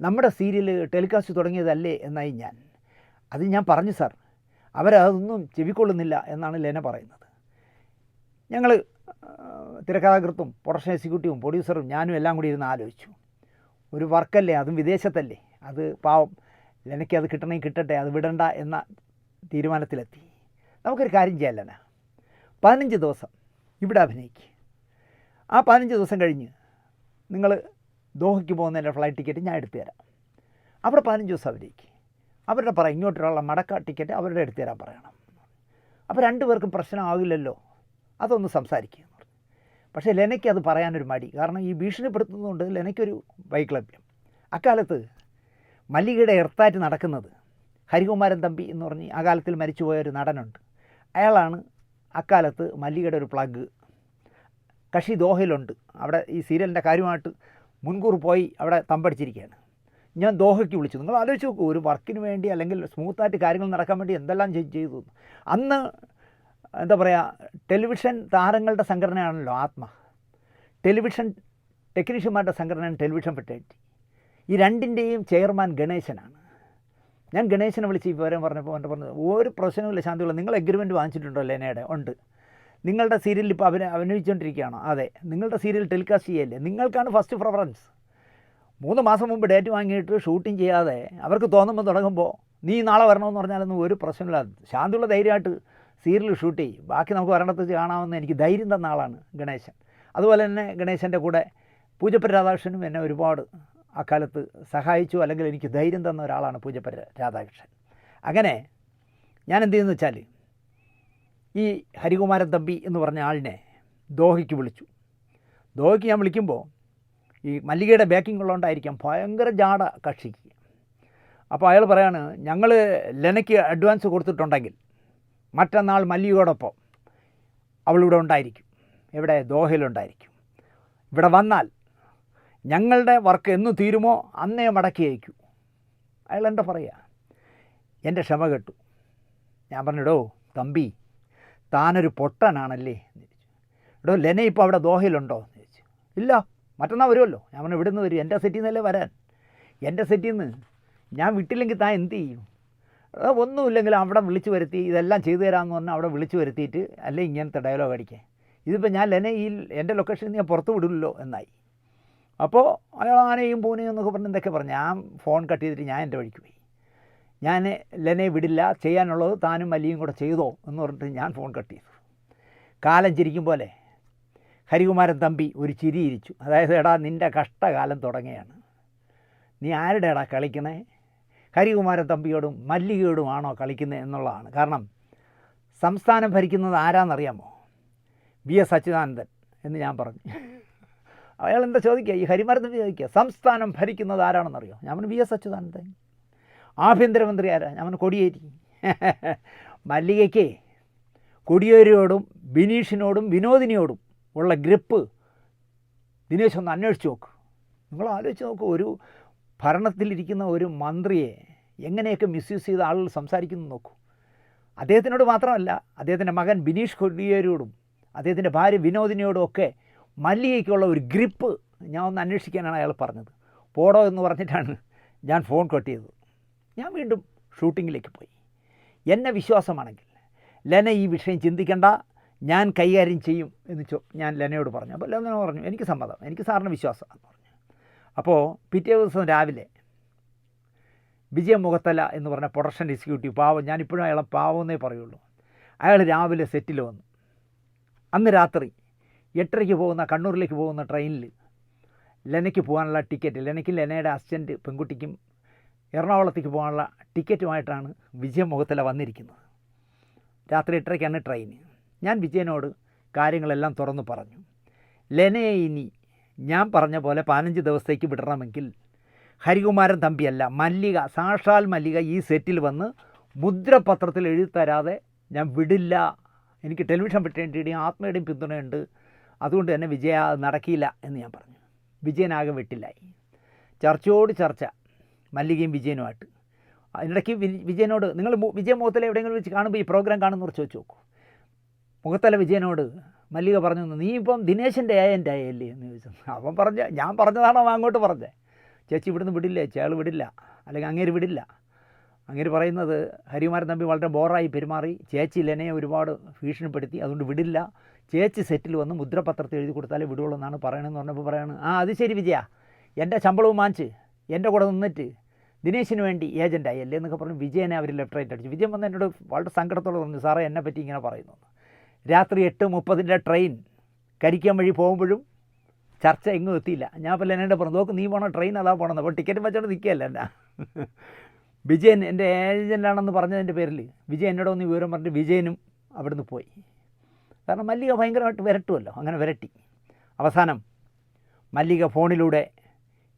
നമ്മുടെ സീരിയൽ ടെലികാസ്റ്റ് തുടങ്ങിയതല്ലേ എന്നായി ഞാൻ. അത് ഞാൻ പറഞ്ഞു സാർ, അവരതൊന്നും ചെവിക്കൊള്ളുന്നില്ല എന്നാണ് ലെന പറയുന്നത്. ഞങ്ങൾ തിരക്കഥാകൃത്തും പ്രൊഡക്ഷൻ എക്സിക്യൂട്ടീവും പ്രൊഡ്യൂസറും ഞാനും എല്ലാം കൂടി ഇരുന്ന് ആലോചിച്ചു. ഒരു വർക്കല്ലേ, അതും വിദേശത്തല്ലേ, അത് പാവം ലെനയ്ക്ക് അത് കിട്ടണമെങ്കിൽ കിട്ടട്ടെ, അത് വിടണ്ട എന്ന തീരുമാനത്തിലെത്തി. നമുക്കൊരു കാര്യം ചെയ്യാം ലെന, 15 ദിവസം ഇവിടെ അഭിനയിക്കുക. ആ 15 ദിവസം കഴിഞ്ഞ് നിങ്ങൾ ദോഹയ്ക്ക് പോകുന്നതിൻ്റെ ഫ്ലൈറ്റ് ടിക്കറ്റ് ഞാൻ എടുത്തു തരാം. അവിടെ 15 ദിവസം അഭിനയിക്കുക. അവരുടെ പറയാം, ഇങ്ങോട്ടുള്ള മടക്ക ടിക്കറ്റ് അവരുടെ എടുത്തു തരാൻ പറയണം. അപ്പോൾ 2 പേർക്കും പ്രശ്നമാകില്ലല്ലോ, അതൊന്ന് സംസാരിക്കുക. പക്ഷേ ലെനയ്ക്ക് അത് പറയാനൊരു മടി. കാരണം ഈ ഭീഷണിപ്പെടുത്തുന്നതുകൊണ്ട് ലെനയ്ക്കൊരു വൈക്ലഭ്യം. അക്കാലത്ത് മല്ലികയുടെ എർത്താറ്റ് നടക്കുന്നത് ഹരികുമാരൻ തമ്പി എന്ന് പറഞ്ഞ് ആ കാലത്തിൽ മരിച്ചുപോയ ഒരു നടനുണ്ട്. അയാളാണ് അക്കാലത്ത് മല്ലികയുടെ ഒരു പ്ലഗ്. കക്ഷി ദോഹയിലുണ്ട്. അവിടെ ഈ സീരിയലിൻ്റെ കാര്യമായിട്ട് മുൻകൂർ പോയി അവിടെ തമ്പടിച്ചിരിക്കുകയാണ്. ഞാൻ ദോഹയ്ക്ക് വിളിച്ചു. നിങ്ങൾ ആലോചിച്ച് നോക്കൂ, ഒരു വർക്കിന് വേണ്ടി അല്ലെങ്കിൽ സ്മൂത്തായിട്ട് കാര്യങ്ങൾ നടക്കാൻ വേണ്ടി എന്തെല്ലാം ചെയ്തു. അന്ന് എന്താ പറയുക, ടെലിവിഷൻ താരങ്ങളുടെ സംഘടനയാണല്ലോ ആത്മ. ടെലിവിഷൻ ടെക്നീഷ്യന്മാരുടെ സംഘടനയാണ് ടെലിവിഷൻ ഫെറ്റേണിറ്റി. ഈ രണ്ടിൻ്റെയും ചെയർമാൻ ഗണേശനാണ്. ഞാൻ ഗണേശനെ വിളിച്ച് ഈ വിവരം പറഞ്ഞപ്പോൾ അവൻ്റെ പറഞ്ഞത് ഒരു പ്രശ്നവുമില്ല, ശാന്തിയുള്ള, നിങ്ങൾ എഗ്രിമെൻറ്റ് വാങ്ങിച്ചിട്ടുണ്ടോ ലെനയുടെ? ഉണ്ട്. നിങ്ങളുടെ സീരിയലിൽ ഇപ്പോൾ അഭിനയിച്ചുകൊണ്ടിരിക്കുകയാണോ? അതെ. നിങ്ങളുടെ സീരിയൽ ടെലികാസ്റ്റ് ചെയ്യല്ലേ? നിങ്ങൾക്കാണ് ഫസ്റ്റ് പ്രിഫറൻസ്. 3 മാസം മുമ്പ് ഡേറ്റ് വാങ്ങിയിട്ട് ഷൂട്ടിംഗ് ചെയ്യാതെ അവർക്ക് തോന്നുമ്പോൾ തുടങ്ങുമ്പോൾ നീ നാളെ വരണമെന്ന് പറഞ്ഞാലൊന്നും ഒരു പ്രശ്നമില്ല. ശാന്തിയുള്ള ധൈര്യമായിട്ട് സീരിയൽ ഷൂട്ട് ചെയ്യും, ബാക്കി നമുക്ക് വരണത്ത് കാണാമെന്ന് എനിക്ക് ധൈര്യം തന്ന ആളാണ് ഗണേശൻ. അതുപോലെ തന്നെ ഗണേശൻ്റെ കൂടെ പൂജപ്പുര രാധാകൃഷ്ണനും എന്നെ ഒരുപാട് അക്കാലത്ത് സഹായിച്ചു, അല്ലെങ്കിൽ എനിക്ക് ധൈര്യം തന്ന ഒരാളാണ് പൂജപ്പുര രാധാകൃഷ്ണൻ. അങ്ങനെ ഞാൻ എന്ത് ചെയ്യുന്നു വെച്ചാൽ, ഈ ഹരികുമാരൻ തമ്പി എന്ന് പറഞ്ഞ ആളിനെ ദോഹയ്ക്ക് വിളിച്ചു. ദോഹയ്ക്ക് ഞാൻ വിളിക്കുമ്പോൾ ഈ മല്ലികയുടെ ബാക്കിംഗ് ഉള്ളതുകൊണ്ടായിരിക്കാം ഭയങ്കര ജാട കക്ഷിക്ക്. അപ്പോൾ അയാൾ പറയാണ്, ഞങ്ങൾ ലെനയ്ക്ക് അഡ്വാൻസ് കൊടുത്തിട്ടുണ്ടെങ്കിൽ മറ്റന്നാൾ മല്ലികയോടൊപ്പം അവളിവിടെ ഉണ്ടായിരിക്കും. എവിടെ? ദോഹയിലുണ്ടായിരിക്കും. ഇവിടെ വന്നാൽ ഞങ്ങളുടെ വർക്ക് എന്ന് തീരുമോ അന്നേ മടക്കി അയക്കൂ. അയാൾ എന്താ പറയുക? എൻ്റെ ക്ഷമ കെട്ടു. ഞാൻ പറഞ്ഞിടോ തമ്പി, താനൊരു പൊട്ടനാണല്ലേ എന്ന് ചോദിച്ചു. എടോ ലെന ഇപ്പോൾ അവിടെ ദോഹയിലുണ്ടോ എന്ന് ചോദിച്ചു. ഇല്ല, മറ്റന്നാൾ വരുമല്ലോ. ഞാൻ പറഞ്ഞു, ഇവിടെ നിന്ന് വരും, എൻ്റെ സെറ്റിൽ നിന്നല്ലേ വരാൻ. എൻ്റെ സെറ്റിൽ നിന്ന് ഞാൻ വിട്ടില്ലെങ്കിൽ താൻ എന്ത് ചെയ്യും? ഒന്നുമില്ലെങ്കിൽ അവിടെ വിളിച്ചു വരുത്തി ഇതെല്ലാം ചെയ്തു തരാമെന്ന് പറഞ്ഞാൽ അവിടെ വിളിച്ചു വരുത്തിയിട്ട് അല്ലേ ഇങ്ങനത്തെ ഡയലോഗ് അടിക്കേ. ഇതിപ്പോൾ ഞാൻ ലെന ഈ എൻ്റെ ലൊക്കേഷനിൽ ഞാൻ പുറത്ത് വിടില്ലല്ലോ എന്നായി. അപ്പോൾ അയാൾ ആനയും പൂനെയും എന്നൊക്കെ പറഞ്ഞ് എന്തൊക്കെ പറഞ്ഞു. ഞാൻ ഫോൺ കട്ട് ചെയ്തിട്ട് ഞാൻ എൻ്റെ വഴിക്ക് പോയി. ഞാൻ ലെനയെ വിടില്ല, ചെയ്യാനുള്ളത് താനും മല്ലിയും കൂടെ ചെയ്തോ എന്ന് പറഞ്ഞിട്ട് ഞാൻ ഫോൺ കട്ട് ചെയ്തു. കാലം ചിരിക്കും പോലെ ഹരികുമാരൻ തമ്പി ഒരു ചിരി ഇരിച്ചു. അതായത്, എടാ നിൻ്റെ കഷ്ടകാലം തുടങ്ങുകയാണ്, നീ ആരുടെ എടാ കളിക്കണേ? ഹരികുമാരൻ തമ്പിയോടും മല്ലികയോടുമാണോ കളിക്കുന്നത് എന്നുള്ളതാണ്. കാരണം സംസ്ഥാനം ഭരിക്കുന്നത് ആരാന്നറിയാമോ? VS അച്യുതാനന്ദൻ എന്ന് ഞാൻ പറഞ്ഞു. അയാൾ എന്താ ചോദിക്കുക, ഈ ഹരികുമാരൻ തമ്പി ചോദിക്കുക, സംസ്ഥാനം ഭരിക്കുന്നത് ആരാണെന്നറിയോ? ഞാൻ പറഞ്ഞു VS അച്യുതാനന്ദൻ. ആഭ്യന്തരമന്ത്രി ആരാ? ഞാൻ പറഞ്ഞു കോടിയേരി. മല്ലികയ്ക്ക് കോടിയേരിയോടും ബിനീഷിനോടും വിനോദിനിയോടും ഉള്ള ഗ്രിപ്പ് ദിനേശ് ഒന്ന് അന്വേഷിച്ച് നോക്ക്. നിങ്ങൾ ആലോചിച്ച് നോക്കൂ, ഒരു ഭരണത്തിലിരിക്കുന്ന ഒരു മന്ത്രിയെ എങ്ങനെയൊക്കെ മിസ്യൂസ് ചെയ്ത ആളുകൾ സംസാരിക്കുന്നു നോക്കൂ. അദ്ദേഹത്തിനോട് മാത്രമല്ല, അദ്ദേഹത്തിൻ്റെ മകൻ ബിനീഷ് കോടിയേരിയോടും അദ്ദേഹത്തിൻ്റെ ഭാര്യ വിനോദിനിയോടും ഒക്കെ മല്ലികയ്ക്കുള്ള ഒരു ഗ്രിപ്പ് ഞാൻ ഒന്ന് അന്വേഷിക്കാനാണ് അയാൾ പറഞ്ഞത്. പോടോ എന്ന് പറഞ്ഞിട്ടാണ് ഞാൻ ഫോൺ കട്ട് ചെയ്തത്. ഞാൻ വീണ്ടും ഷൂട്ടിങ്ങിലേക്ക് പോയി. എന്നെ വിശ്വാസമാണെങ്കിൽ ലെന ഈ വിഷയം ചിന്തിക്കേണ്ട, ഞാൻ കൈകാര്യം ചെയ്യും എന്ന് ഞാൻ ലെനയോട് പറഞ്ഞു. അപ്പോൾ ലെന പറഞ്ഞു, എനിക്ക് സമ്മതം, എനിക്ക് സാറിന് വിശ്വാസമാണെന്ന് പറഞ്ഞു. അപ്പോൾ പിറ്റേ ദിവസം രാവിലെ വിജയ മുഖത്തല എന്ന് പറഞ്ഞ പ്രൊഡക്ഷൻ എക്സിക്യൂട്ടീവ്, പാവം, ഞാനിപ്പോഴും അയാളെ പാവമെന്നേ പറയുള്ളൂ. അയാൾ രാവിലെ സെറ്റിൽ വന്നു. അന്ന് രാത്രി 8:30 പോകുന്ന കണ്ണൂരിലേക്ക് പോകുന്ന ട്രെയിനിൽ ലെനയ്ക്ക് പോകാനുള്ള ടിക്കറ്റ്, ലെനയ്ക്കും ലെനയുടെ അസിസ്റ്റൻറ്റ് പെൺകുട്ടിക്കും എറണാകുളത്തേക്ക് പോകാനുള്ള ടിക്കറ്റുമായിട്ടാണ് വിജയ മുഖത്തല വന്നിരിക്കുന്നത്. രാത്രി 8:30ക്കാണ് ട്രെയിൻ. ഞാൻ വിജയനോട് കാര്യങ്ങളെല്ലാം തുറന്നു പറഞ്ഞു. ലെനയെ ഇനി ഞാൻ പറഞ്ഞ പോലെ 15 ദിവസത്തേക്ക് വിടണമെങ്കിൽ ഹരികുമാരൻ തമ്പിയല്ല, മല്ലിക, സാക്ഷാൽ മല്ലിക ഈ സെറ്റിൽ വന്ന് മുദ്രപത്രത്തിൽ എഴുതി തരാതെ ഞാൻ വിടില്ല. എനിക്ക് ടെലിവിഷൻ പറ്റേണ്ടിയും ആത്മയുടെയും പിന്തുണയുണ്ട്, അതുകൊണ്ട് തന്നെ വിജയ നടക്കില്ല എന്ന് ഞാൻ പറഞ്ഞു. വിജയനാകെ വെട്ടിലായി. ചർച്ചയോട് ചർച്ച മല്ലികയും വിജയനുമായിട്ട്. അതിനിടയ്ക്ക് വിജയനോട്, നിങ്ങൾ വിജയ മുഖത്തല എവിടെയെങ്കിലും വെച്ച് കാണുമ്പോൾ ഈ പ്രോഗ്രാം കാണുന്നവർ ചോദിച്ചു നോക്കൂ. മുഖത്തല വിജയനോട് മല്ലിക പറഞ്ഞു, നീ ഇപ്പം ദിനേശൻ്റെ ഏജൻ്റ് ആയല്ലേ എന്ന് ചോദിച്ചു. അവൻ പറഞ്ഞ, ഞാൻ പറഞ്ഞതാണോ അവൻ അങ്ങോട്ട് പറഞ്ഞത്? ചേച്ചി ഇവിടുന്ന് വിടില്ല, ചേച്ചി വിടില്ല, അല്ലെങ്കിൽ അങ്ങേര് വിടില്ല. അങ്ങേര് പറയുന്നത് ഹരികുമാരൻ തമ്പി വളരെ ബോറായി പെരുമാറി, ചേച്ചി ലെനയെ ഒരുപാട് ഭീഷണിപ്പെടുത്തി, അതുകൊണ്ട് വിടില്ല, ചേച്ചി സെറ്റിൽ വന്ന് മുദ്രപത്രത്തിൽ എഴുതി കൊടുത്താലേ വിടുകയുള്ളൂ എന്നാണ് പറയണമെന്ന് പറഞ്ഞപ്പോൾ പറയാണ്, ആ അത് ശരി വിജയ, എൻ്റെ ശമ്പളവും വാങ്ങിച്ച് എൻ്റെ കൂടെ നിന്നിട്ട് ദിനേശിന് വേണ്ടി ഏജൻ്റായി അല്ലേ എന്നൊക്കെ പറഞ്ഞു വിജയനെ അവർ ലെഫ്റ്റ് റൈറ്റ് അടിച്ചു. വിജയൻ വന്ന് എന്നോട് വളരെ സങ്കടത്തോടെ പറഞ്ഞു, സാറേ എന്നെ പറ്റി ഇങ്ങനെ പറയുന്നു. രാത്രി 8:30 ട്രെയിൻ കരിക്കാൻ വഴി പോകുമ്പോഴും ചർച്ച എങ്ങും എത്തിയില്ല. ഞാൻ അപ്പോൾ എന്നോട് പറഞ്ഞു, നോക്ക് നീ പോകണം, ട്രെയിൻ അതാ പോകണമെന്ന്. അപ്പോൾ ടിക്കറ്റ് വെച്ചോണ്ട് നിൽക്കുകയല്ല എന്നാ. വിജയൻ എൻ്റെ ഏജൻ്റാണെന്ന് പറഞ്ഞതിൻ്റെ പേരിൽ വിജയൻ എന്നോട് ഒന്ന് വിവരം പറഞ്ഞിട്ട് വിജയനും അവിടുന്ന് പോയി. കാരണം മല്ലിക ഭയങ്കരമായിട്ട് വിരട്ടുമല്ലോ, അങ്ങനെ വിരട്ടി. അവസാനം മല്ലിക ഫോണിലൂടെ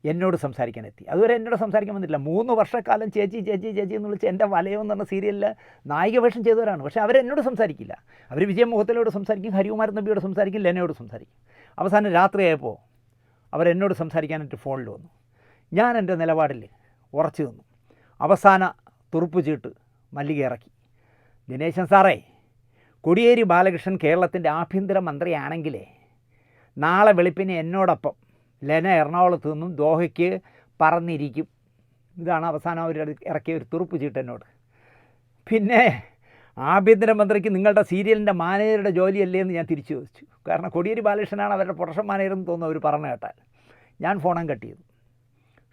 എന്നോട് സംസാരിക്കാൻ എത്തി. അതുവരെ എന്നോട് സംസാരിക്കാൻ വന്നിട്ടില്ല. 3 വർഷക്കാലം ചേച്ചി ചേച്ചി ചേച്ചി എന്ന് വിളിച്ച് എൻ്റെ വലയം എന്ന് പറഞ്ഞ സീരിയലിൽ നായിക വേഷം ചെയ്തവരാണ്. പക്ഷേ അവരെന്നോട് സംസാരിക്കില്ല. അവർ വിജയ മുഖത്തലോട് സംസാരിക്കും, ഹരികുമാരൻ തമ്പിയോട് സംസാരിക്കും, ലെനയോട് സംസാരിക്കും. അവസാനം രാത്രിയായപ്പോൾ അവരെന്നോട് സംസാരിക്കാനായിട്ട് ഫോണിൽ വന്നു. ഞാൻ എൻ്റെ നിലപാടിൽ ഉറച്ചു നിന്നു. അവസാന തുറുപ്പ് ചീട്ട് മല്ലിക ഇറക്കി. ദിനേശൻ സാറേ, കോടിയേരി ബാലകൃഷ്ണൻ കേരളത്തിൻ്റെ ആഭ്യന്തര മന്ത്രിയാണെങ്കിലേ നാളെ വെളുപ്പിന് എന്നോടൊപ്പം ലെന എറണാകുളത്ത് നിന്നും ദോഹയ്ക്ക് പറന്നിരിക്കും. ഇതാണ് അവസാനം അവർ ഇറക്കിയ ഒരു തുറുപ്പ് ചീട്ട് എന്നോട്. പിന്നെ ആഭ്യന്തരമന്ത്രിക്ക് നിങ്ങളുടെ സീരിയലിൻ്റെ മാനേജറുടെ ജോലിയല്ലേ എന്ന് ഞാൻ തിരിച്ചു ചോദിച്ചു. കാരണം കോടിയേരി ബാലകൃഷ്ണനാണ് അവരുടെ പ്രൊഡക്ഷൻ മാനേജർ എന്ന് തോന്നുന്നു അവർ പറഞ്ഞു കേട്ടാൽ. ഞാൻ ഫോണും കട്ട് ചെയ്തു.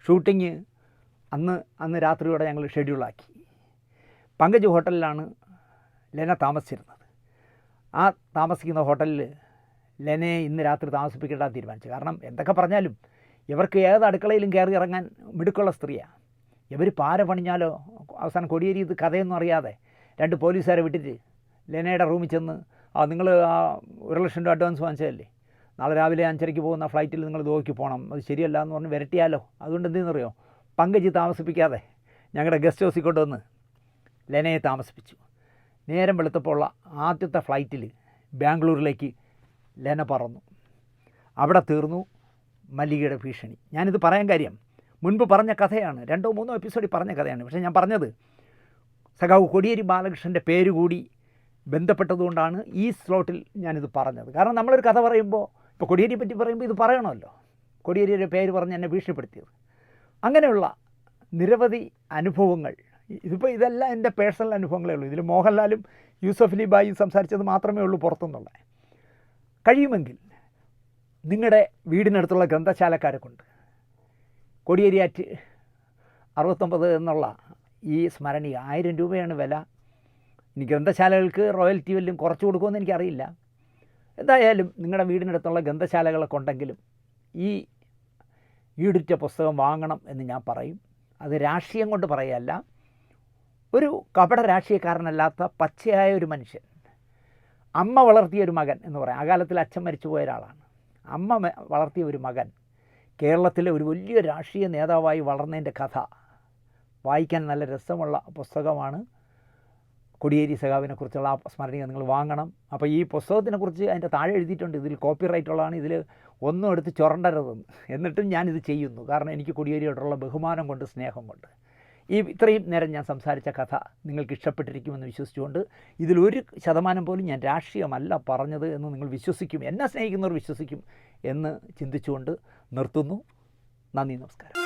ഷൂട്ടിങ് അന്ന് രാത്രിയോടെ ഞങ്ങൾ ഷെഡ്യൂളാക്കി. പങ്കജ് ഹോട്ടലിലാണ് ലെന താമസിച്ചിരുന്നത്. ആ താമസിക്കുന്ന ഹോട്ടലിൽ ലെനയെ ഇന്ന് രാത്രി താമസിപ്പിക്കേണ്ട തീരുമാനിച്ചു. കാരണം എന്തൊക്കെ പറഞ്ഞാലും ഇവർക്ക് ഏത് അടുക്കളയിലും കയറി ഇറങ്ങാൻ മിടുക്കുള്ള സ്ത്രീയാണ്. ഇവർ പാര പണിഞ്ഞാലോ അവസാനം കോടിയേരി ഇത് കഥയൊന്നും അറിയാതെ 2 പോലീസുകാരെ വിട്ടിട്ട് ലെനയുടെ റൂമിൽ ചെന്ന് നിങ്ങൾ ആ 1 ലക്ഷം രൂപ അഡ്വാൻസ് വാങ്ങിച്ചതല്ലേ, നാളെ രാവിലെ 5:30 പോകുന്ന ഫ്ലൈറ്റിൽ നിങ്ങൾ ദുബൈക്ക് പോകണം, അത് ശരിയല്ല എന്ന് പറഞ്ഞ് വരട്ടിയാലോ. അതുകൊണ്ട് എന്തെന്നറിയോ, പങ്കജ് താമസിപ്പിക്കാതെ ഞങ്ങളുടെ ഗസ്റ്റ് ഹൗസിൽ കൊണ്ടുവന്ന് ലെനയെ താമസിപ്പിച്ചു. നേരം വെളുത്തപ്പോൾ ആദ്യത്തെ ഫ്ലൈറ്റിൽ ബാംഗ്ലൂരിലേക്ക് ലെന പറന്നു. അവിടെ തീർന്നു മല്ലികയുടെ ഭീഷണി. ഞാനിത് പറയാൻ കാര്യം മുൻപ് പറഞ്ഞ കഥയാണ്, 2 3 എപ്പിസോഡിൽ പറഞ്ഞ കഥയാണ്. പക്ഷേ ഞാൻ പറഞ്ഞത് സഖാവ് കോടിയേരി ബാലകൃഷ്ണൻ്റെ പേര് കൂടി ബന്ധപ്പെട്ടതുകൊണ്ടാണ് ഈ സ്ലോട്ടിൽ ഞാനിത് പറഞ്ഞത്. കാരണം നമ്മളൊരു കഥ പറയുമ്പോൾ, ഇപ്പോൾ കോടിയേരിയെ പറ്റി പറയുമ്പോൾ ഇത് പറയണമല്ലോ. കോടിയേരിയുടെ പേര് പറഞ്ഞ് എന്നെ ഭീഷണിപ്പെടുത്തിയത്, അങ്ങനെയുള്ള നിരവധി അനുഭവങ്ങൾ. ഇതെല്ലാം എൻ്റെ പേഴ്സണൽ അനുഭവങ്ങളേ ഉള്ളൂ. ഇതിൽ മോഹൻലാലും യൂസഫ് അലി ബായും സംസാരിച്ചത് മാത്രമേ ഉള്ളൂ പുറത്തുനിന്നുള്ള. കഴിയുമെങ്കിൽ നിങ്ങളുടെ വീടിനടുത്തുള്ള ഗ്രന്ഥശാലക്കാരെ കൊണ്ട് കോടിയേരി ആറ്റ് 69 എന്നുള്ള ഈ സ്മരണീയ 1000 രൂപയാണ് വില. ഇനി ഗ്രന്ഥശാലകൾക്ക് റോയൽറ്റി വല്ലതും കുറച്ച് കൊടുക്കുമെന്ന് എനിക്കറിയില്ല. എന്തായാലും നിങ്ങളുടെ വീടിനടുത്തുള്ള ഗ്രന്ഥശാലകളെ കൊണ്ടെങ്കിലും ഈ ഈടുറ്റ പുസ്തകം വാങ്ങണം എന്ന് ഞാൻ പറയും. അത് രാഷ്ട്രീയം കൊണ്ട് പറയുകയല്ല, ഒരു കപട രാഷ്ട്രീയക്കാരനല്ലാത്ത പച്ചയായ ഒരു മനുഷ്യൻ, അമ്മ വളർത്തിയ ഒരു മകൻ എന്ന് പറയാം. ആ കാലത്തിൽ അച്ഛൻ മരിച്ചു പോയ ഒരാളാണ്. അമ്മ വളർത്തിയ ഒരു മകൻ കേരളത്തിലെ ഒരു വലിയ രാഷ്ട്രീയ നേതാവായി വളർന്നതിൻ്റെ കഥ വായിക്കാൻ നല്ല രസമുള്ള പുസ്തകമാണ്. കോടിയേരി സഖാവിനെക്കുറിച്ചുള്ള ആ സ്മരണീയ നിങ്ങൾ വാങ്ങണം. അപ്പോൾ ഈ പുസ്തകത്തിനെക്കുറിച്ച് അതിൻ്റെ താഴെ എഴുതിയിട്ടുണ്ട്, ഇതിൽ കോപ്പിറൈറ്റ് ഉള്ളതാണ്, ഇതിൽ ഒന്നും എടുത്ത് ചുരണ്ടരുതെന്ന്. എന്നിട്ടും ഞാനിത് ചെയ്യുന്നു. കാരണം എനിക്ക് കോടിയേരിയോടുള്ള ബഹുമാനം കൊണ്ട്, സ്നേഹം കൊണ്ട്. ഇത്രയും നേരം ഞാൻ സംസാരിച്ച കഥ നിങ്ങൾക്ക് ഇഷ്ടപ്പെട്ടിരിക്കുമെന്ന് വിശ്വസിച്ചുകൊണ്ട്, ഇതിൽ 1% പോലും ഞാൻ രാഷ്ട്രീയമല്ല പറഞ്ഞത് എന്ന് നിങ്ങൾ വിശ്വസിക്കും, എന്നെ സ്നേഹിക്കുന്നവർ വിശ്വസിക്കും എന്ന് ചിന്തിച്ചുകൊണ്ട് നിർത്തുന്നു. നന്ദി, നമസ്കാരം.